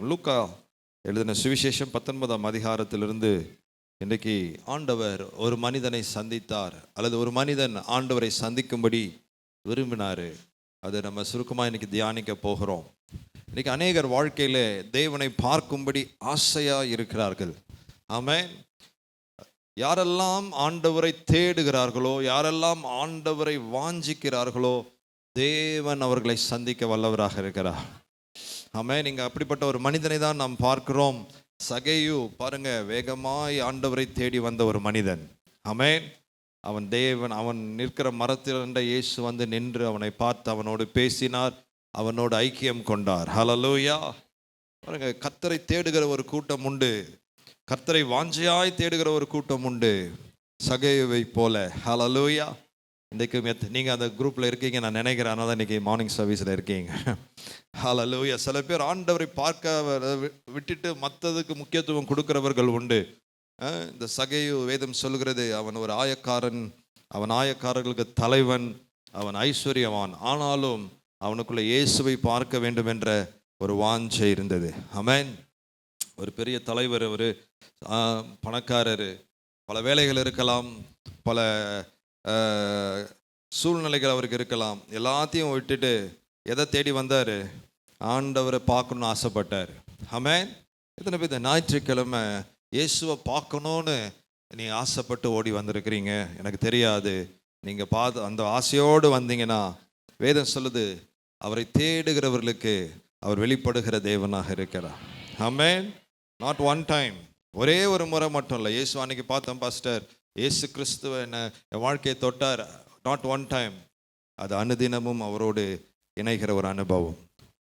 பார்க்கிறோம். லூக்கா எழுதின சுவிசேஷம் 19ஆம் அதிகாரத்திலிருந்து இன்றைக்கு ஆண்டவர் ஒரு மனிதனை சந்தித்தார், அல்லது ஒரு மனிதன் ஆண்டவரை சந்திக்கும்படி விரும்பினார். அதை நம்ம சுருக்கமாக இன்னைக்கு தியானிக்க போகிறோம். இன்னைக்கு அநேகர் வாழ்க்கையில் தேவனை பார்க்கும்படி ஆசையாக இருக்கிறார்கள். ஆமென். யாரெல்லாம் ஆண்டவரை தேடுகிறார்களோ, யாரெல்லாம் ஆண்டவரை வாஞ்சிக்கிறார்களோ, தேவன் அவர்களை சந்திக்க வல்லவராக இருக்கிறார். ஆமென். நீங்கள் அப்படிப்பட்ட ஒரு மனிதனை தான் நாம் பார்க்கிறோம். சகேயு பாருங்க, வேகமாய் ஆண்டவரை தேடி வந்த ஒரு மனிதன். ஆமென். அவன் நிற்கிற மரத்திலிருந்த இயேசு வந்து நின்று அவனை பார்த்து அவனோடு பேசினார், அவனோடு ஐக்கியம் கொண்டார். ஹல்லேலூயா. பாருங்க, கர்த்தரை தேடுகிற ஒரு கூட்டம் உண்டு, கர்த்தரை வாஞ்சையாய் தேடுகிற ஒரு கூட்டம் உண்டு, சகேயுவை போல. ஹல்லேலூயா. இன்றைக்கு நீங்கள் அந்த குரூப்பில் இருக்கீங்க நான் நினைக்கிறேன், அதனால தான் இன்றைக்கி மார்னிங் சர்வீஸில் இருக்கீங்க. ஹல்லேலூயா. சில பேர் ஆண்டவரை பார்க்க விட்டுட்டு மற்றதுக்கு முக்கியத்துவம் கொடுக்கிறவர்கள் உண்டு. இந்த சகேயு வேதம் சொல்கிறது, அவன் ஒரு ஆயக்காரன், அவன் ஆயக்காரர்களுக்கு தலைவன், அவன் ஐஸ்வர்யவான். ஆனாலும் அவனுக்குள்ள இயேசுவை பார்க்க வேண்டும் என்ற ஒரு வாஞ்சை இருந்தது. ஆமென். ஒரு பெரிய தலைவர், ஒரு பணக்காரர், பல வேலைகள் இருக்கலாம், பல சூழ்நிலைகள் அவருக்கு இருக்கலாம். எல்லாத்தையும் விட்டுட்டு எதை தேடி வந்தார்? ஆண்டவரை பார்க்கணுன்னு ஆசைப்பட்டார். ஆமென். எத்தனை பேர் ஞாயிற்றுக்கிழமை இயேசுவை பார்க்கணுன்னு நீ ஆசைப்பட்டு ஓடி வந்திருக்கிறீங்க? எனக்கு தெரியாது. நீங்கள் பார்த்து அந்த ஆசையோடு வந்தீங்கன்னா வேதம் சொல்லுது, அவரை தேடுகிறவர்களுக்கு அவர் வெளிப்படுகிற தேவனாக இருக்கிறார். ஆமென். நாட் ஒன் டைம், ஒரே ஒரு முறை மட்டும் இல்லை. இயேசு அன்னைக்கு பார்த்தோம் பாஸ்டர், இயேசு கிறிஸ்துவ என்ன என் வாழ்க்கையை தொட்டார். நாட் ஒன் டைம், அது அனுதினமும் அவரோடு இணைகிற ஒரு அனுபவம்.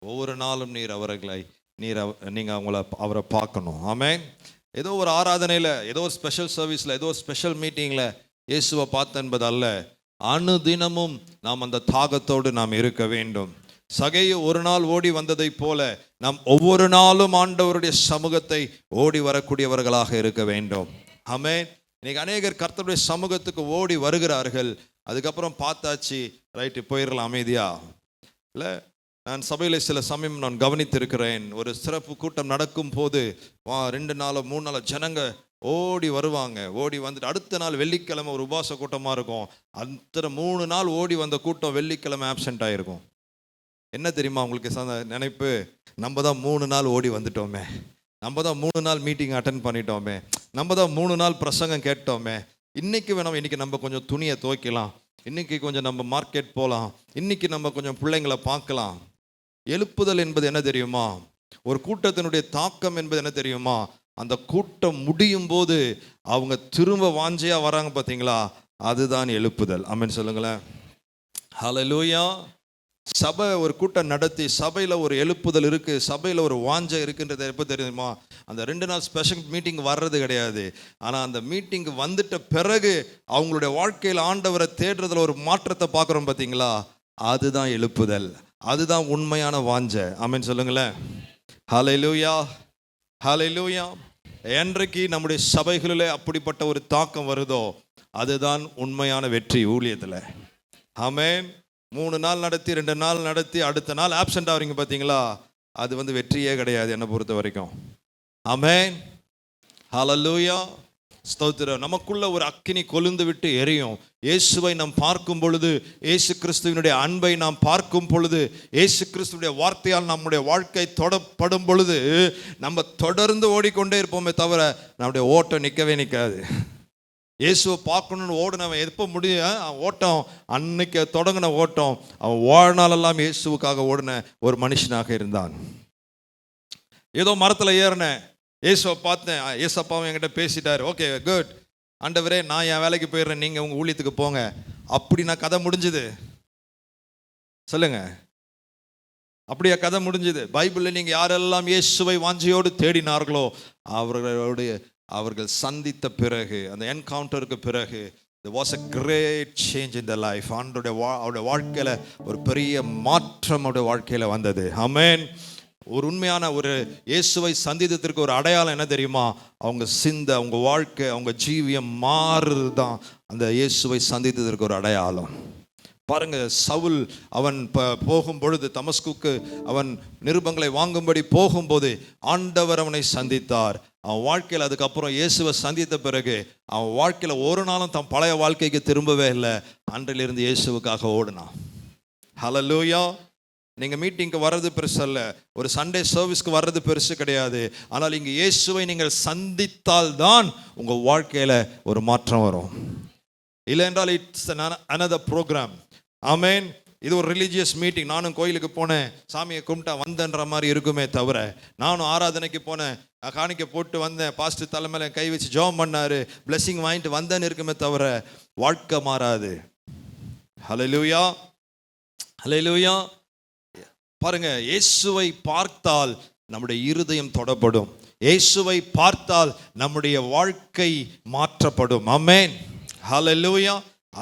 ஒவ்வொரு நாளும் நீங்கள் அவரை பார்க்கணும். ஆமென். ஏதோ ஒரு ஆராதனையில், ஏதோ ஒரு ஸ்பெஷல் சர்வீஸில், ஏதோ ஒரு ஸ்பெஷல் மீட்டிங்கில் இயேசுவை பார்த்த என்பது அல்ல, அனுதினமும் நாம் அந்த தாகத்தோடு நாம் இருக்க வேண்டும். சகேயு ஒரு நாள் ஓடி வந்ததை போல நாம் ஒவ்வொரு நாளும் ஆண்டவருடைய சமூகத்தை ஓடி வரக்கூடியவர்களாக இருக்க வேண்டும். ஆமென். இன்னைக்கு அநேகர் கர்த்தருடைய சமூகத்துக்கு ஓடி வருகிறார்கள், அதுக்கப்புறம் பார்த்தாச்சு, ரைட்டு போயிடலாம் அமைதியா. இல்லை, நான் சபையில் சில சமயம் நான் கவனித்திருக்கிறேன். ஒரு சிறப்பு கூட்டம் நடக்கும் போது 2 நாளோ 3 நாளோ ஜனங்க ஓடி வருவாங்க. ஓடி வந்துட்டு அடுத்த நாள் வெள்ளிக்கிழமை ஒரு உபவாச கூட்டமாக இருக்கும். அந்த 3 நாள் ஓடி வந்த கூட்டம் வெள்ளிக்கிழமை ஆப்சென்ட் ஆகிருக்கும். என்ன தெரியுமா உங்களுக்கு நினைப்பு? நம்ம தான் 3 நாள் ஓடி வந்துட்டோமே, நம்ம தான் 3 நாள் மீட்டிங் அட்டன் பண்ணிட்டோமே, நம்ம தான் 3 நாள் பிரசங்கம் கேட்டோமே, இன்னைக்கு நம்ம கொஞ்சம் துணியை துவைக்கலாம், இன்னைக்கு கொஞ்சம் நம்ம மார்க்கெட் போகலாம், இன்னைக்கு நம்ம கொஞ்சம் பிள்ளைங்களை பார்க்கலாம். எழுப்புதல் என்பது என்ன தெரியுமா? ஒரு கூட்டத்தினுடைய தாக்கம் என்பது என்ன தெரியுமா? அந்த கூட்டம் முடியும் போது அவங்க திரும்ப வாஞ்சையா வராங்க பார்த்தீங்களா, அதுதான் எழுப்புதல். ஆமென் சொல்லுங்களேன். ஹல்லேலூயா. சபை ஒரு கூட்டம் நடத்தி சபையில் ஒரு எழுப்புதல் இருக்குது, சபையில் ஒரு வாஞ்சை இருக்குன்றது எப்போ தெரியுமா? அந்த 2 நாள் ஸ்பெஷல் மீட்டிங் வர்றது கிடையாது. ஆனால் அந்த மீட்டிங் வந்துட்ட பிறகு அவங்களுடைய வாழ்க்கையில் ஆண்டவரை தேடுறதுல ஒரு மாற்றத்தை பார்க்குறோம் பார்த்தீங்களா, அதுதான் எழுப்புதல், அதுதான் உண்மையான வாஞ்சை. ஆமென் சொல்லுங்களேன். ஹல்லேலூயா. ஹல்லேலூயா. என்றைக்கு நம்முடைய சபைகளிலே அப்படிப்பட்ட ஒரு தாக்கம் வருதோ அதுதான் உண்மையான வெற்றி ஊழியத்தில். ஆமென். 3 நாள் நடத்தி 2 நாள் நடத்தி அடுத்த நாள் ஆப்சென்ட் ஆகிறீங்க பார்த்தீங்களா, அது வெற்றியே கிடையாது என்னை பொறுத்த வரைக்கும். ஆமென். ஹல்லேலூயா. ஸ்தோத்திரம். நமக்குள்ள ஒரு அக்கினி கொழுந்து விட்டு எரியும். இயேசுவை நாம் பார்க்கும் பொழுது, இயேசு கிறிஸ்துவினுடைய அன்பை நாம் பார்க்கும் பொழுது, இயேசு கிறிஸ்துவுடைய வார்த்தையால் நம்முடைய வாழ்க்கை தொடப்படும் பொழுது நம்ம தொடர்ந்து ஓடிக்கொண்டே இருப்போமே தவிர நம்முடைய ஓட்டம் நிற்காது. இயேசுவை பார்க்கணுன்னு ஓடினவன் எப்போ முடியும் ஓட்டம்? அன்னைக்கு தொடங்கின ஓட்டம் அவன் வாழ்நாளெல்லாம் இயேசுவுக்காக ஓடின ஒரு மனுஷனாக இருந்தான். ஏதோ மரத்தில் ஏறினேன், இயேசுவை பார்த்தேன், இயேசப்பாவும் என்கிட்ட பேசிட்டார், ஓகே குட் ஆண்டவரே நான் என் வேலைக்கு போயிடுறேன், நீங்கள் உங்கள் ஊழியத்துக்கு போங்க, அப்படி நான் கதை முடிஞ்சுது? சொல்லுங்க, அப்படியா கதை முடிஞ்சுது? பைபிளில் நீங்கள் யாரெல்லாம் இயேசுவை வாஞ்சையோடு தேடினார்களோ அவர்கள் சந்தித்த பிறகு, அந்த என்கவுண்டருக்கு பிறகு, there was a great change in their life. அவருடைய வாழ்க்கையில் ஒரு பெரிய மாற்றம் அவருடைய வாழ்க்கையில் வந்தது. ஆமென். ஒரு உண்மையான ஒரு இயேசுவை சந்தித்ததற்கு ஒரு அடையாளம் என்ன தெரியுமா? அவங்க சிந்தை, அவங்க வாழ்க்கை, அவங்க ஜீவியம் மாறுது தான் அந்த இயேசுவை சந்தித்ததற்கு ஒரு அடையாளம். பாருங்க, சவுல் அவன் போகும் பொழுது தமஸ்குக்கு அவன் நிருபங்களை வாங்கும்படி போகும்போது ஆண்டவர் அவனை சந்தித்தார். அவன் வாழ்க்கையில் அதுக்கப்புறம் இயேசுவை சந்தித்த பிறகு அவன் வாழ்க்கையில் ஒரு நாளும் தன் பழைய வாழ்க்கைக்கு திரும்பவே இல்லை. அன்றிலிருந்து இயேசுவுக்காக ஓடினான். ஹல்லேலூயா. நீங்கள் மீட்டிங்க்கு வர்றது பெருசு அல்ல, ஒரு சண்டே சர்வீஸ்க்கு வர்றது பெருசு கிடையாது. ஆனால் இங்கே இயேசுவை நீங்கள் சந்தித்தால் தான் உங்கள் வாழ்க்கையில் ஒரு மாற்றம் வரும். இல்லை என்றால் இட்ஸ் another ப்ரோக்ராம். ஆமேன். இது ஒரு ரிலீஜியஸ் மீட்டிங். நானும் கோயிலுக்கு போனேன், சாமியை கும்பிட்டா வந்தேன்ற மாதிரி இருக்குமே தவிர, நானும் ஆராதனைக்கு போனேன், காணிக்கை போட்டு வந்தேன், பாஸ்டர் தலைமையில கை வச்சு ஜெபம் பண்ணாரு, பிளெஸிங் வாங்கிட்டு வந்தேன்னு இருக்குமே தவிர வாழ்க்கை மாறாது. ஹல்லேலூயா, ஹல்லேலூயா. பாருங்க, இயேசுவை பார்த்தால் நம்முடைய இருதயம் தொடப்படும். இயேசுவை பார்த்தால் நம்முடைய வாழ்க்கை மாற்றப்படும். ஆமென், ஹல்லேலூயா.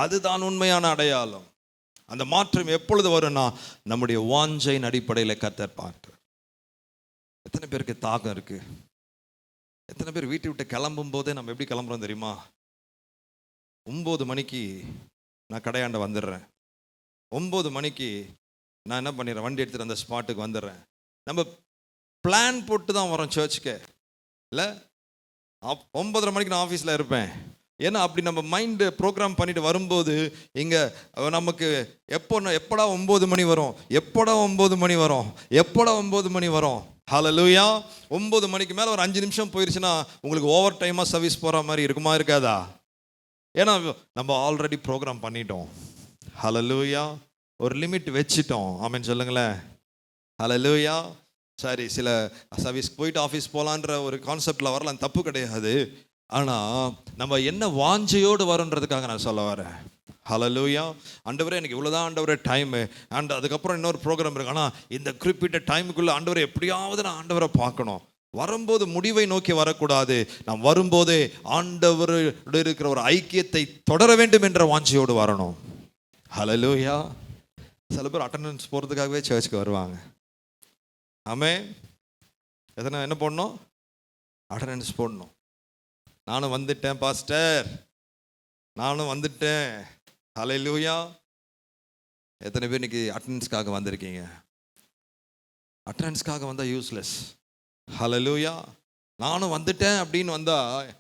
அதுதான் உண்மையான அடையாளம். அந்த மாற்றம் எப்பொழுது வரும்னா நம்முடைய வாஞ்சையின் அடிப்படையில் கர்த்தர் பார்க்கிறார். எத்தனை பேருக்கு தாகம் இருக்கு? எத்தனை பேர் வீட்டை விட்டு கிளம்பும் போதே நம்ம எப்படி கிளம்புறோம் தெரியுமா? 9 மணிக்கு நான் கடையாண்ட வந்துடுறேன், 9 மணிக்கு நான் என்ன பண்ணிடுறேன், வண்டி எடுத்துகிட்டு அந்த ஸ்பாட்டுக்கு வந்துடுறேன். நம்ம பிளான் போட்டு தான் வரோம் சர்ச்சுக்கு, இல்லை 9:30 மணிக்கு நான் ஆஃபீஸில் இருப்பேன். ஏன்னா அப்படி நம்ம மைண்டு ப்ரோக்ராம் பண்ணிட்டு வரும்போது இங்கே நமக்கு எப்படா 9 மணி வரும், எப்படா 9 மணி வரும், எப்படா 9 மணி வரும். ஹல்லேலூயா. 9 மணிக்கு மேலே ஒரு 5 நிமிஷம் போயிடுச்சுன்னா உங்களுக்கு ஓவர் டைமாக சர்வீஸ் போகிற மாதிரி இருக்குமா, இருக்காதா? ஏன்னா நம்ம ஆல்ரெடி ப்ரோக்ராம் பண்ணிட்டோம். ஹல்லேலூயா. ஒரு லிமிட் வச்சுட்டோம். ஆமென் சொல்லுங்களேன். ஹல்லேலூயா. சரி, சில சர்வீஸ்க்கு போயிட்டு ஆஃபீஸ் போகலான்ற ஒரு கான்செப்டில் வரலாம், தப்பு கிடையாது. ஆனால் நம்ம என்ன வாஞ்சையோடு வரோன்றதுக்காக நான் சொல்ல வரேன். ஹல்லேலூயா. ஆண்டவரே எனக்கு இவ்வளோதான் ஆண்டவரே டைமு, அண்ட் அதுக்கப்புறம் இன்னொரு ப்ரோக்ராம் இருக்கு, ஆனால் இந்த குறிப்பிட்ட டைமுக்குள்ளே ஆண்டவரை எப்படியாவது நான் ஆண்டவரை பார்க்கணும். வரும்போது முடிவை நோக்கி வரக்கூடாது. நாம் வரும்போதே ஆண்டவரோடு இருக்கிற ஒரு ஐக்கியத்தை தொடர வேண்டும் என்ற வாஞ்சையோடு வரணும். ஹல்லேலூயா. சில பேர் அட்டெண்டன்ஸ் போகிறதுக்காகவே சர்ச்சுக்கு வருவாங்க. ஆமென். எதனா என்ன போடணும்? அட்டெண்டன்ஸ் போடணும். நானும் வந்துட்டேன் பாஸ்டர், நானும் வந்துட்டேன். ஹல்லேலூயா. எத்தனை பேர் இன்னைக்கு அட்டெண்டன்ஸ்க்காக வந்திருக்கீங்க? அட்டெண்டன்ஸ்க்காக வந்தால் யூஸ்லெஸ். ஹல்லேலூயா. நானும் வந்துட்டேன் அப்படின்னு வந்தால்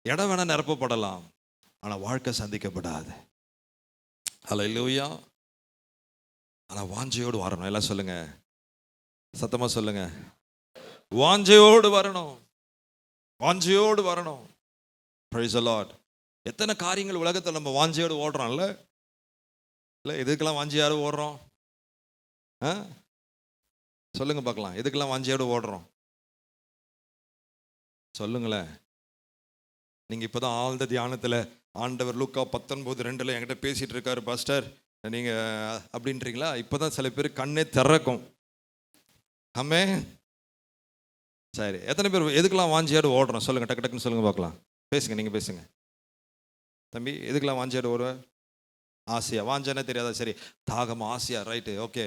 இடம் வேணால் நிரப்பப்படலாம், ஆனால் வாழ்க்கை சந்திக்கப்படாது. ஹல்லேலூயா. ஆனால் வாஞ்சையோடு வரணும். எல்லாம் சொல்லுங்க, சத்தமாக சொல்லுங்க, வாஞ்சையோடு வரணும், வாஞ்சையோடு வரணும். Praise the Lord. எத்தனை காரியங்கள் உலகத்தில் நம்ம வாஞ்சையோடு ஓடுறோம்ல, இல்லை எதுக்கெல்லாம் வாஞ்சியாரு ஓடுறோம்? சொல்லுங்க பார்க்கலாம், எதுக்கெல்லாம் வாஞ்சியோடு ஓடுறோம்? சொல்லுங்களேன். நீங்கள் இப்போ தான் ஆழ்ந்த தியானத்தில் ஆண்டவர் லூக்கா 19:2 என்கிட்ட பேசிகிட்டு இருக்காரு பாஸ்டர், நீங்கள் அப்படின்றீங்களா? இப்போ தான் சில பேர் கண்ணே திறக்கும். ஆமென். சரி, எத்தனை பேர் எதுக்கெல்லாம் வாஞ்சியாடு ஓடுறோம்? சொல்லுங்கள், டக்கு டக்குன்னு சொல்லுங்கள் பார்க்கலாம். பேசுங்க, நீங்கள் பேசுங்க. தம்பி, எதுக்கெல்லாம் வாஞ்சியாடு ஓடுவ? ஆசையா? வாஞ்சானே தெரியாதா? சரி, தாகமா, ஆசையா, ரைட்டு, ஓகே.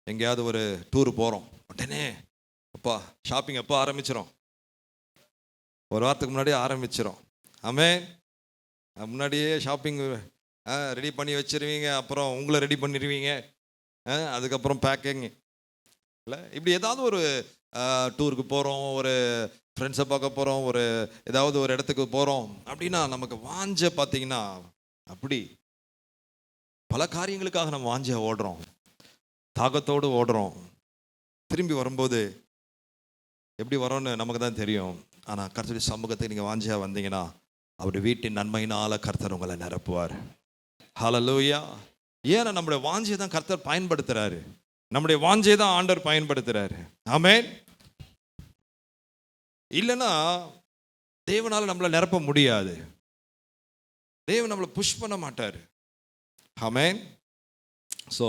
எங்கேயாவது ஒரு டூர் போகிறோம், உடனே அப்பா ஷாப்பிங் எப்போ ஆரம்பிச்சிடும்? ஒரு வாரத்துக்கு முன்னாடியே ஆரம்பிச்சிடும். ஆமென். முன்னாடியே ஷாப்பிங் ரெடி பண்ணி வச்சிருவீங்க, அப்புறம் உங்களை ரெடி பண்ணிடுவீங்க, அதுக்கப்புறம் பேக்கிங், இல்லை இப்படி ஏதாவது ஒரு டூருக்கு போகிறோம், ஒரு ஃப்ரெண்ட்ஸை பார்க்க போகிறோம், ஒரு ஏதாவது ஒரு இடத்துக்கு போகிறோம் அப்படின்னா நமக்கு வாஞ்ச பார்த்தீங்கன்னா அப்படி பல காரியங்களுக்காக நம்ம வாஞ்ச ஓடுறோம், தாகத்தோடு ஓடுறோம். திரும்பி வரும்போது எப்படி வரோன்னு நமக்கு தான் தெரியும். ஆனால் கர்த்தருடைய சமூகத்துக்கு நீங்கள் வாஞ்சியாக வந்தீங்கன்னா அவருடைய வீட்டின் நன்மையினால் கர்த்தர் உங்களை நிரப்புவார். ஹல்லேலூயா. ஏன்னா நம்முடைய வாஞ்சியை தான் கர்த்தர் பயன்படுத்துகிறாரு, நம்முடைய வாஞ்சையை தான் ஆண்டவர் பயன்படுத்துகிறாரு. ஆமென். இல்லைன்னா தேவனால் நம்மளை நிரப்ப முடியாது, தேவன் நம்மளை புஷ் பண்ண மாட்டார். ஆமென். ஸோ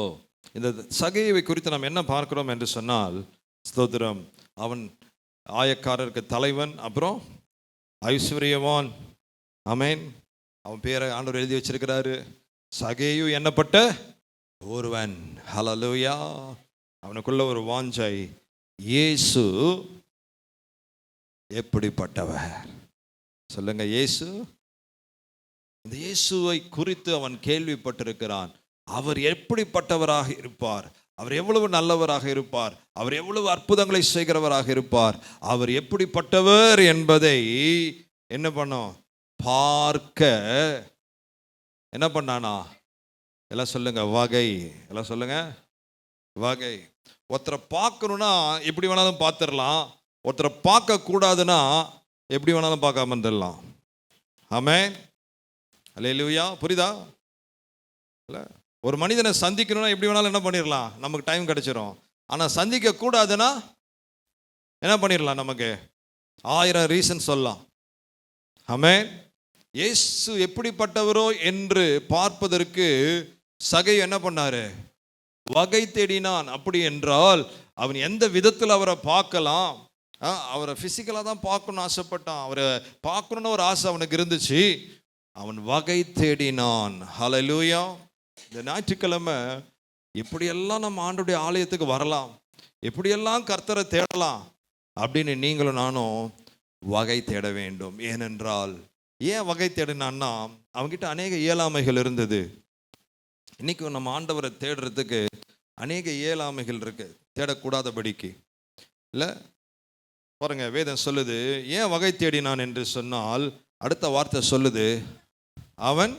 இந்த சகேயுவை குறித்து நாம் என்ன பார்க்கிறோம் என்று சொன்னால், ஸ்தோத்திரம், அவன் ஆயக்காரருக்கு தலைவன், அப்புறம் ஐஸ்வர்யவான். ஆமென். அவன் பேரை ஆண்டவர் எழுதி வச்சிருக்கிறாரு, சகேயு என்னப்பட்ட ஒருவன். ஹல்லேலூயா. அவனுக்குள்ள ஒரு வாஞ்சை, இயேசு எப்படிப்பட்டவர்? சொல்லுங்க, இயேசு இந்த இயேசுவை குறித்து அவன் கேள்விப்பட்டிருக்கிறான். அவர் எப்படிப்பட்டவராக இருப்பார், அவர் எவ்வளவு நல்லவராக இருப்பார், அவர் எவ்வளவு அற்புதங்களை செய்கிறவராக இருப்பார், அவர் எப்படிப்பட்டவர் என்பதை என்ன பண்ணோம், பார்க்க என்ன பண்ணானா, எல்லாம் சொல்லுங்க வகை, எல்லாம் சொல்லுங்க வகை. ஒருத்தரை பார்க்கணும்னா எப்படி வேணாலும் பார்த்துடலாம், ஒருத்தரை பார்க்க கூடாதுன்னா எப்படி வேணாலும் பார்க்காம இருந்துடலாம். ஆமென், அல்லேலூயா. புரியுதா? இல்லை, ஒரு மனிதனை சந்திக்கணும்னா எப்படி வேணாலும் என்ன பண்ணிடலாம், நமக்கு டைம் கிடைச்சிரும். ஆனால் சந்திக்க கூடாதுன்னா என்ன பண்ணிடலாம், நமக்கு 1000 ரீசன் சொல்லலாம். ஆமென். இயேசு எப்படிப்பட்டவரோ என்று பார்ப்பதற்கு சகை என்ன பண்ணாரு, வகை தேடினான். அப்படி என்றால் அவன் எந்த விதத்தில் அவரை பார்க்கலாம், அவரை பிசிக்கலாக தான் பார்க்கணும்னு ஆசைப்பட்டான், அவரை பார்க்கணுன்னு ஒரு ஆசை அவனுக்கு இருந்துச்சு, அவன் வகை தேடினான். ஹல்லேலூயா. இந்த ஞாயிற்றுக்கிழமை எப்படியெல்லாம் நம்ம ஆண்டவருடைய ஆலயத்துக்கு வரலாம், எப்படியெல்லாம் கர்த்தரை தேடலாம் அப்படின்னு நீங்களும் நானும் வகை தேட வேண்டும். ஏனென்றால் ஏன் வகை தேடினான்னா, அவங்ககிட்ட அநேக இயலாமைகள் இருந்தது. இன்னைக்கு நம்ம ஆண்டவரை தேடுறதுக்கு அநேக இயலாமைகள் இருக்கு, தேடக்கூடாதபடிக்கு இல்லை. பாருங்க, வேதம் சொல்லுது ஏன் வகை தேடினான் என்று சொன்னால், அடுத்த வார்த்தை சொல்லுது, அவன்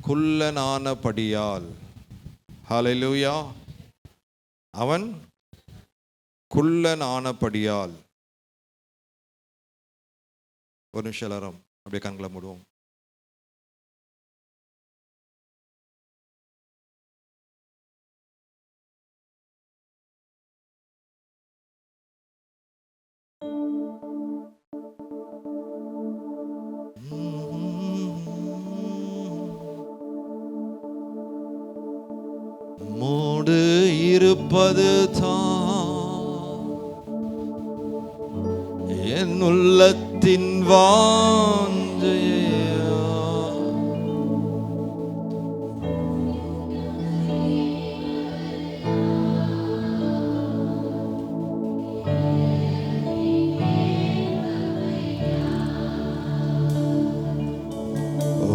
குள்ளனானபடியால். ஹல்லேலூயா. அவன் குள்ளனானபடியால். ஒரு நிமிஷம் எல்லாரும் அப்படியே கண்களை மூடுவோம். மூடு இருப்பது தான் என் உள்ளத்தின் வாஞ்சையா,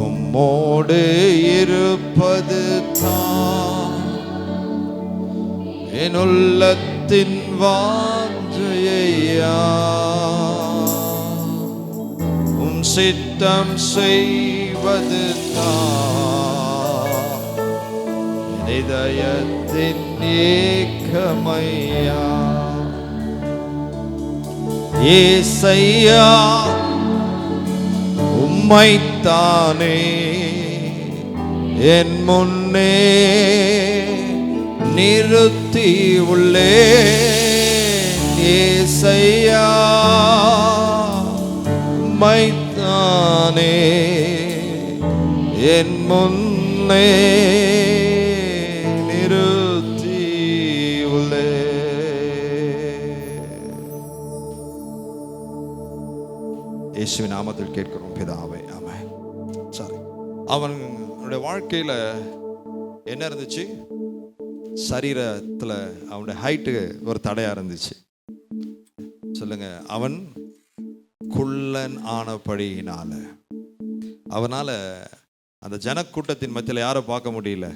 உம்மோடு இருப்பது தான் என் உள்ளத்தின் வாஞ்சையா, உம் சித்தம் செய்வது தான் இதயத்தின் ஏக்கமையா. ஏசையா உம்மைத்தானே என் முன்னே நிறுத்தி உள்ளே. ஏசையா உம்மைத்தானே என் முன்னே நிறுத்தி உள்ளே. இயேசுவின் நாமத்தில் கேட்கிறோம் பிதாவே, ஆமென். சரி, அவனுடைய வாழ்க்கையில என்ன இருந்துச்சு, சரீரத்தில் அவனுடைய ஹைட்டு ஒரு தடையா இருந்துச்சு. சொல்லுங்க, அவன் குள்ளன் ஆனபடியினால அவனால அந்த ஜனக்கூட்டத்தின் மத்தியில் யாரை பார்க்க முடியல,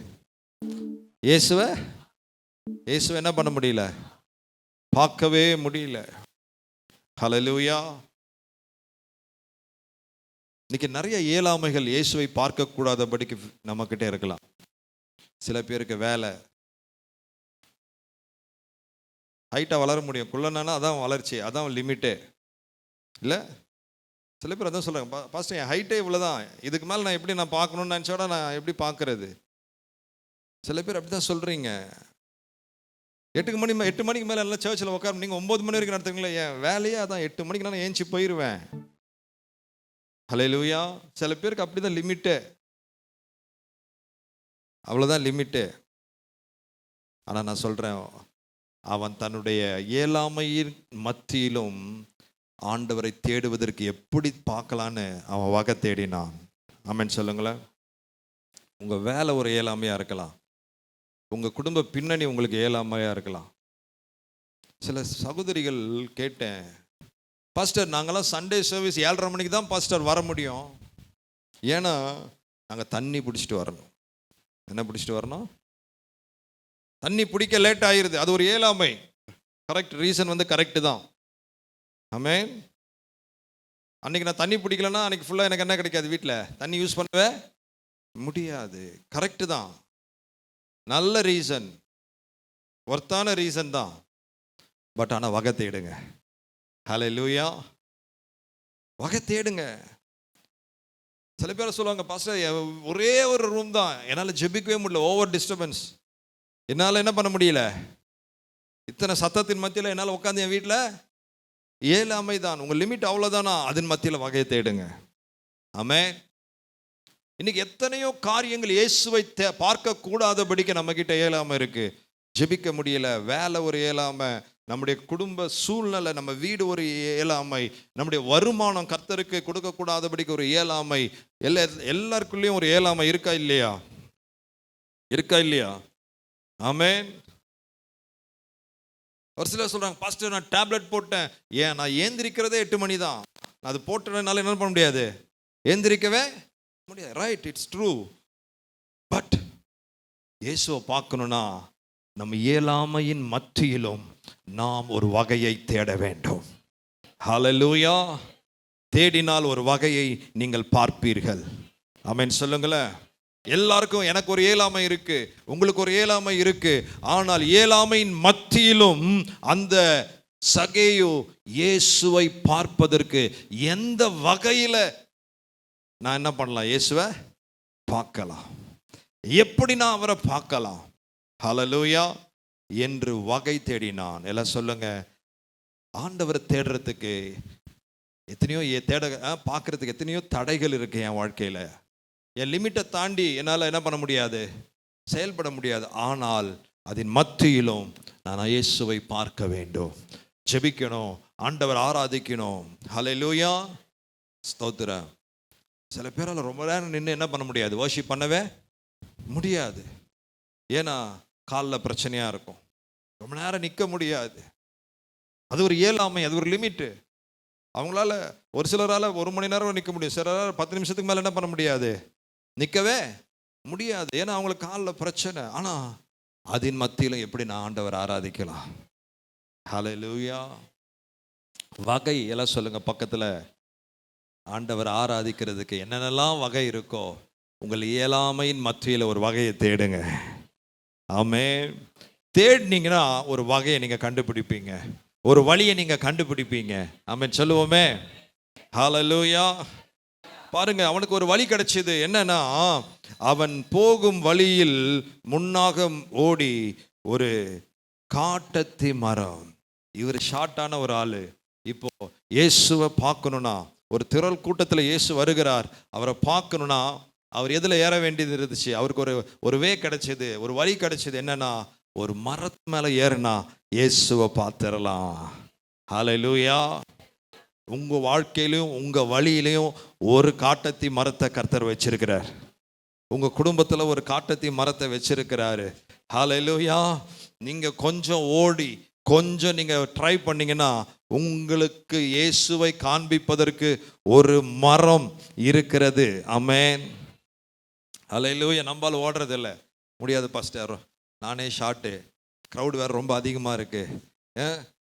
இயேசுவை என்ன பண்ண முடியல, பார்க்கவே முடியல. ஹல்லேலூயா. இன்னைக்கு நிறைய இயலாமைகள் இயேசுவை பார்க்க கூடாதபடிக்கு நம்ம கிட்ட இருக்கலாம். சில பேருக்கு வேலை, ஹைட்டாக வளர முடியும், குள்ளனானா அதான் வளர்ச்சி, அதான் லிமிட்டே இல்லை. சில பேர் அதான் சொல்கிறாங்க, பாஸ்டர் என் ஹைட்டே இவ்வளோதான், இதுக்கு மேலே நான் எப்படி நான் பார்க்கணுன்னு நினச்சோட நான் எப்படி பார்க்கறது. சில பேர் அப்படி தான் சொல்கிறீங்க. 8 மணிக்கு மேலே எல்லாம் சர்ச்சில் உட்கார, நீங்கள் 9 மணி வரைக்கும் நடத்துங்களேன், என் வேலையே அதான், 8 மணிக்கு நான் ஏஞ்சி போயிடுவேன். ஹல்லேலூயா. சில பேருக்கு அப்படி தான் லிமிட்டே, அவ்வளோதான் லிமிட்டே. ஆனால் நான் சொல்கிறேன், அவன் தன்னுடைய இயலாமையின் மத்தியிலும் ஆண்டவரை தேடுவதற்கு எப்படி பார்க்கலான்னு அவன் வகை தேடினான். ஆமென் சொல்லுங்களேன். உங்கள் வேலை ஒரு இயலாமையாக இருக்கலாம், உங்கள் குடும்ப பின்னணி உங்களுக்கு இயலாமையாக இருக்கலாம். சில சகோதரிகள் கேட்டேன், பாஸ்டர் நாங்களாம் சண்டே சர்வீஸ் 7:30 மணிக்கு தான் பாஸ்டர் வர முடியும், ஏன்னா நாங்கள் தண்ணி பிடிச்சிட்டு வரணும். என்ன பிடிச்சிட்டு வரணும்? தண்ணி பிடிக்க லேட் ஆயிருது. அது ஒரு இயலாமை. கரெக்ட், ரீசன் வந்து கரெக்டு தான். ஆமென். அன்னைக்கு நான் தண்ணி பிடிக்கலன்னா அன்னைக்கு ஃபுல்லாக எனக்கு என்ன கிடைக்காது? வீட்டில் தண்ணி யூஸ் பண்ணவே முடியாது. கரெக்டு தான், நல்ல ரீசன், ஒர்த்தான ரீசன் தான். பட் ஆனால் வகை தேடுங்க. ஹல்லேலூயா, வகை தேடுங்க. சில பேர் சொல்லுவாங்க, பாஸ்டர் ஒரே ஒரு ரூம் தான், என்னால் ஜெபிக்கவே முடியல, ஓவர் டிஸ்டர்பன்ஸ், என்னால் என்ன பண்ண முடியல, இத்தனை சத்தத்தின் மத்தியில் என்னால் உட்காந்து என் வீட்டில் இயலாமை தான். உங்கள் லிமிட் அவ்வளோதானா? அதன் மத்தியில் வகையை தேடுங்க. ஆமென். இன்னைக்கு எத்தனையோ காரியங்கள் இயேசுவை பார்க்க கூடாதபடிக்கு நம்ம கிட்ட இயலாமை இருக்கு. ஜெபிக்க முடியல, வேலை ஒரு இயலாமை, நம்முடைய குடும்ப சூழ்நிலை, நம்ம வீடு ஒரு இயலாமை, நம்முடைய வருமானம் கர்த்தருக்கு கொடுக்கக்கூடாதபடிக்கு ஒரு இயலாமை, எல்லாருக்குள்ளேயும் ஒரு இயலாமை இருக்கா இல்லையா? இருக்கா இல்லையா? ஆமென். ஒரு சிலர் சொல்றாங்க, பாஸ்டர் நான் டேப்லெட் போட்டேன், ஏன் நான் ஏந்திரிக்கிறதே 8 மணி தான், அது போட்டதுனால என்ன பண்ண முடியாது? ஏந்திரிக்கவே முடியாது. Right, it's true. பட் இயேசுவை பார்க்கணும்னா நம்ம இயலாமையின் மத்தியிலும் நாம் ஒரு வகையை தேட வேண்டும். ஹல்லேலூயா. தேடினால் ஒரு வகையை நீங்கள் பார்ப்பீர்கள். ஆமென் சொல்லுங்களேன். எல்லாருக்கும் எனக்கு ஒரு இயலாமை இருக்கு, உங்களுக்கு ஒரு இயலாமை இருக்கு. ஆனால் இயலாமையின் மத்தியிலும் அந்த சகேயு இயேசுவை பார்ப்பதற்கு எந்த வகையில நான் என்ன பண்ணலாம்? இயேசுவை பார்க்கலாம், எப்படி நான் அவரை பார்க்கலாம்? ஹல்லேலூயா என்று வகை தேடினான். எல்லாம் சொல்லுங்க. ஆண்டவரை தேடுறதுக்கு எத்தனையோ பார்க்கறதுக்கு எத்தனையோ தடைகள் இருக்கு என் வாழ்க்கையில. என் லிமிட்டை தாண்டி என்னால் என்ன பண்ண முடியாது? செயல்பட முடியாது. ஆனால் அதன் மத்தியிலும் நான் இயேசுவை பார்க்க வேண்டும், ஜெபிக்கணும், ஆண்டவர் ஆராதிக்கணும். ஹல்லேலூயா, ஸ்தோத்திரம். சில பேரால் ரொம்ப நேரம் நின்று என்ன பண்ண முடியாது? வர்ஷிப் பண்ணவே முடியாது. ஏன்னா காலில் பிரச்சனையாக இருக்கும், ரொம்ப நேரம் நிற்க முடியாது. அது ஒரு இயலாமை, அது ஒரு லிமிட்டு. அவங்களால, ஒரு சிலரால் 1 மணி நேரம் நிற்க முடியும், சிலரால் 10 நிமிஷத்துக்கு மேலே என்ன பண்ண முடியாது? நிற்கவே முடியாது. ஏன்னா அவங்களுக்கு காலில் பிரச்சனை. ஆனால் அதன் மத்தியிலும் எப்படி நான் ஆண்டவர் ஆராதிக்கலாம்? ஹல்லேலூயா. வகை எல்லாம் சொல்லுங்க பக்கத்தில். ஆண்டவர் ஆராதிக்கிறதுக்கு என்னென்னலாம் வகை இருக்கோ, உங்கள் இயலாமையின் மத்தியில் ஒரு வகையை தேடுங்க. ஆமென். தேடினீங்கன்னா ஒரு வகையை நீங்கள் கண்டுபிடிப்பீங்க, ஒரு வழியை நீங்கள் கண்டுபிடிப்பீங்க. ஆமென் சொல்லுவோமே. ஹல்லேலூயா. பாருங்க, அவனுக்கு ஒரு வழி கிடைச்சது. என்னன்னா, அவன் போகும் வழியில் முன்னாக ஓடி ஒரு காட்டத்தி மரம். இவர் ஷார்ட்டான ஒரு ஆளு. இப்போ இயேசுவை பார்க்கணும்னா, ஒரு திரள் கூட்டத்தில் இயேசு வருகிறார், அவரை பார்க்கணும்னா அவர் எதில் ஏற வேண்டியது இருந்துச்சு? அவருக்கு ஒரு வே கிடைச்சது, ஒரு வழி கிடைச்சது. என்னன்னா, ஒரு மரத்து மேலே ஏறினா இயேசுவை பார்த்துடலாம். ஹல்லேலூயா. உங்கள் வாழ்க்கையிலையும் உங்கள் வழியிலையும் ஒரு காட்டத்தி மரத்தை கர்த்தர் வச்சிருக்கிறார். உங்கள் குடும்பத்தில் ஒரு காட்டத்தி மரத்தை வச்சிருக்கிறாரு. ஹல்லேலூயா. நீங்கள் கொஞ்சம் ஓடி, கொஞ்சம் நீங்கள் ட்ரை பண்ணீங்கன்னா உங்களுக்கு இயேசுவை காண்பிப்பதற்கு ஒரு மரம் இருக்கிறது. ஆமென். ஹல்லேலூயா. நம்பால் ஓடுறது இல்லை, முடியாது பாஸ்டர், நானே ஷார்ட்டு, க்ரௌடு வேறு ரொம்ப அதிகமாக இருக்குது,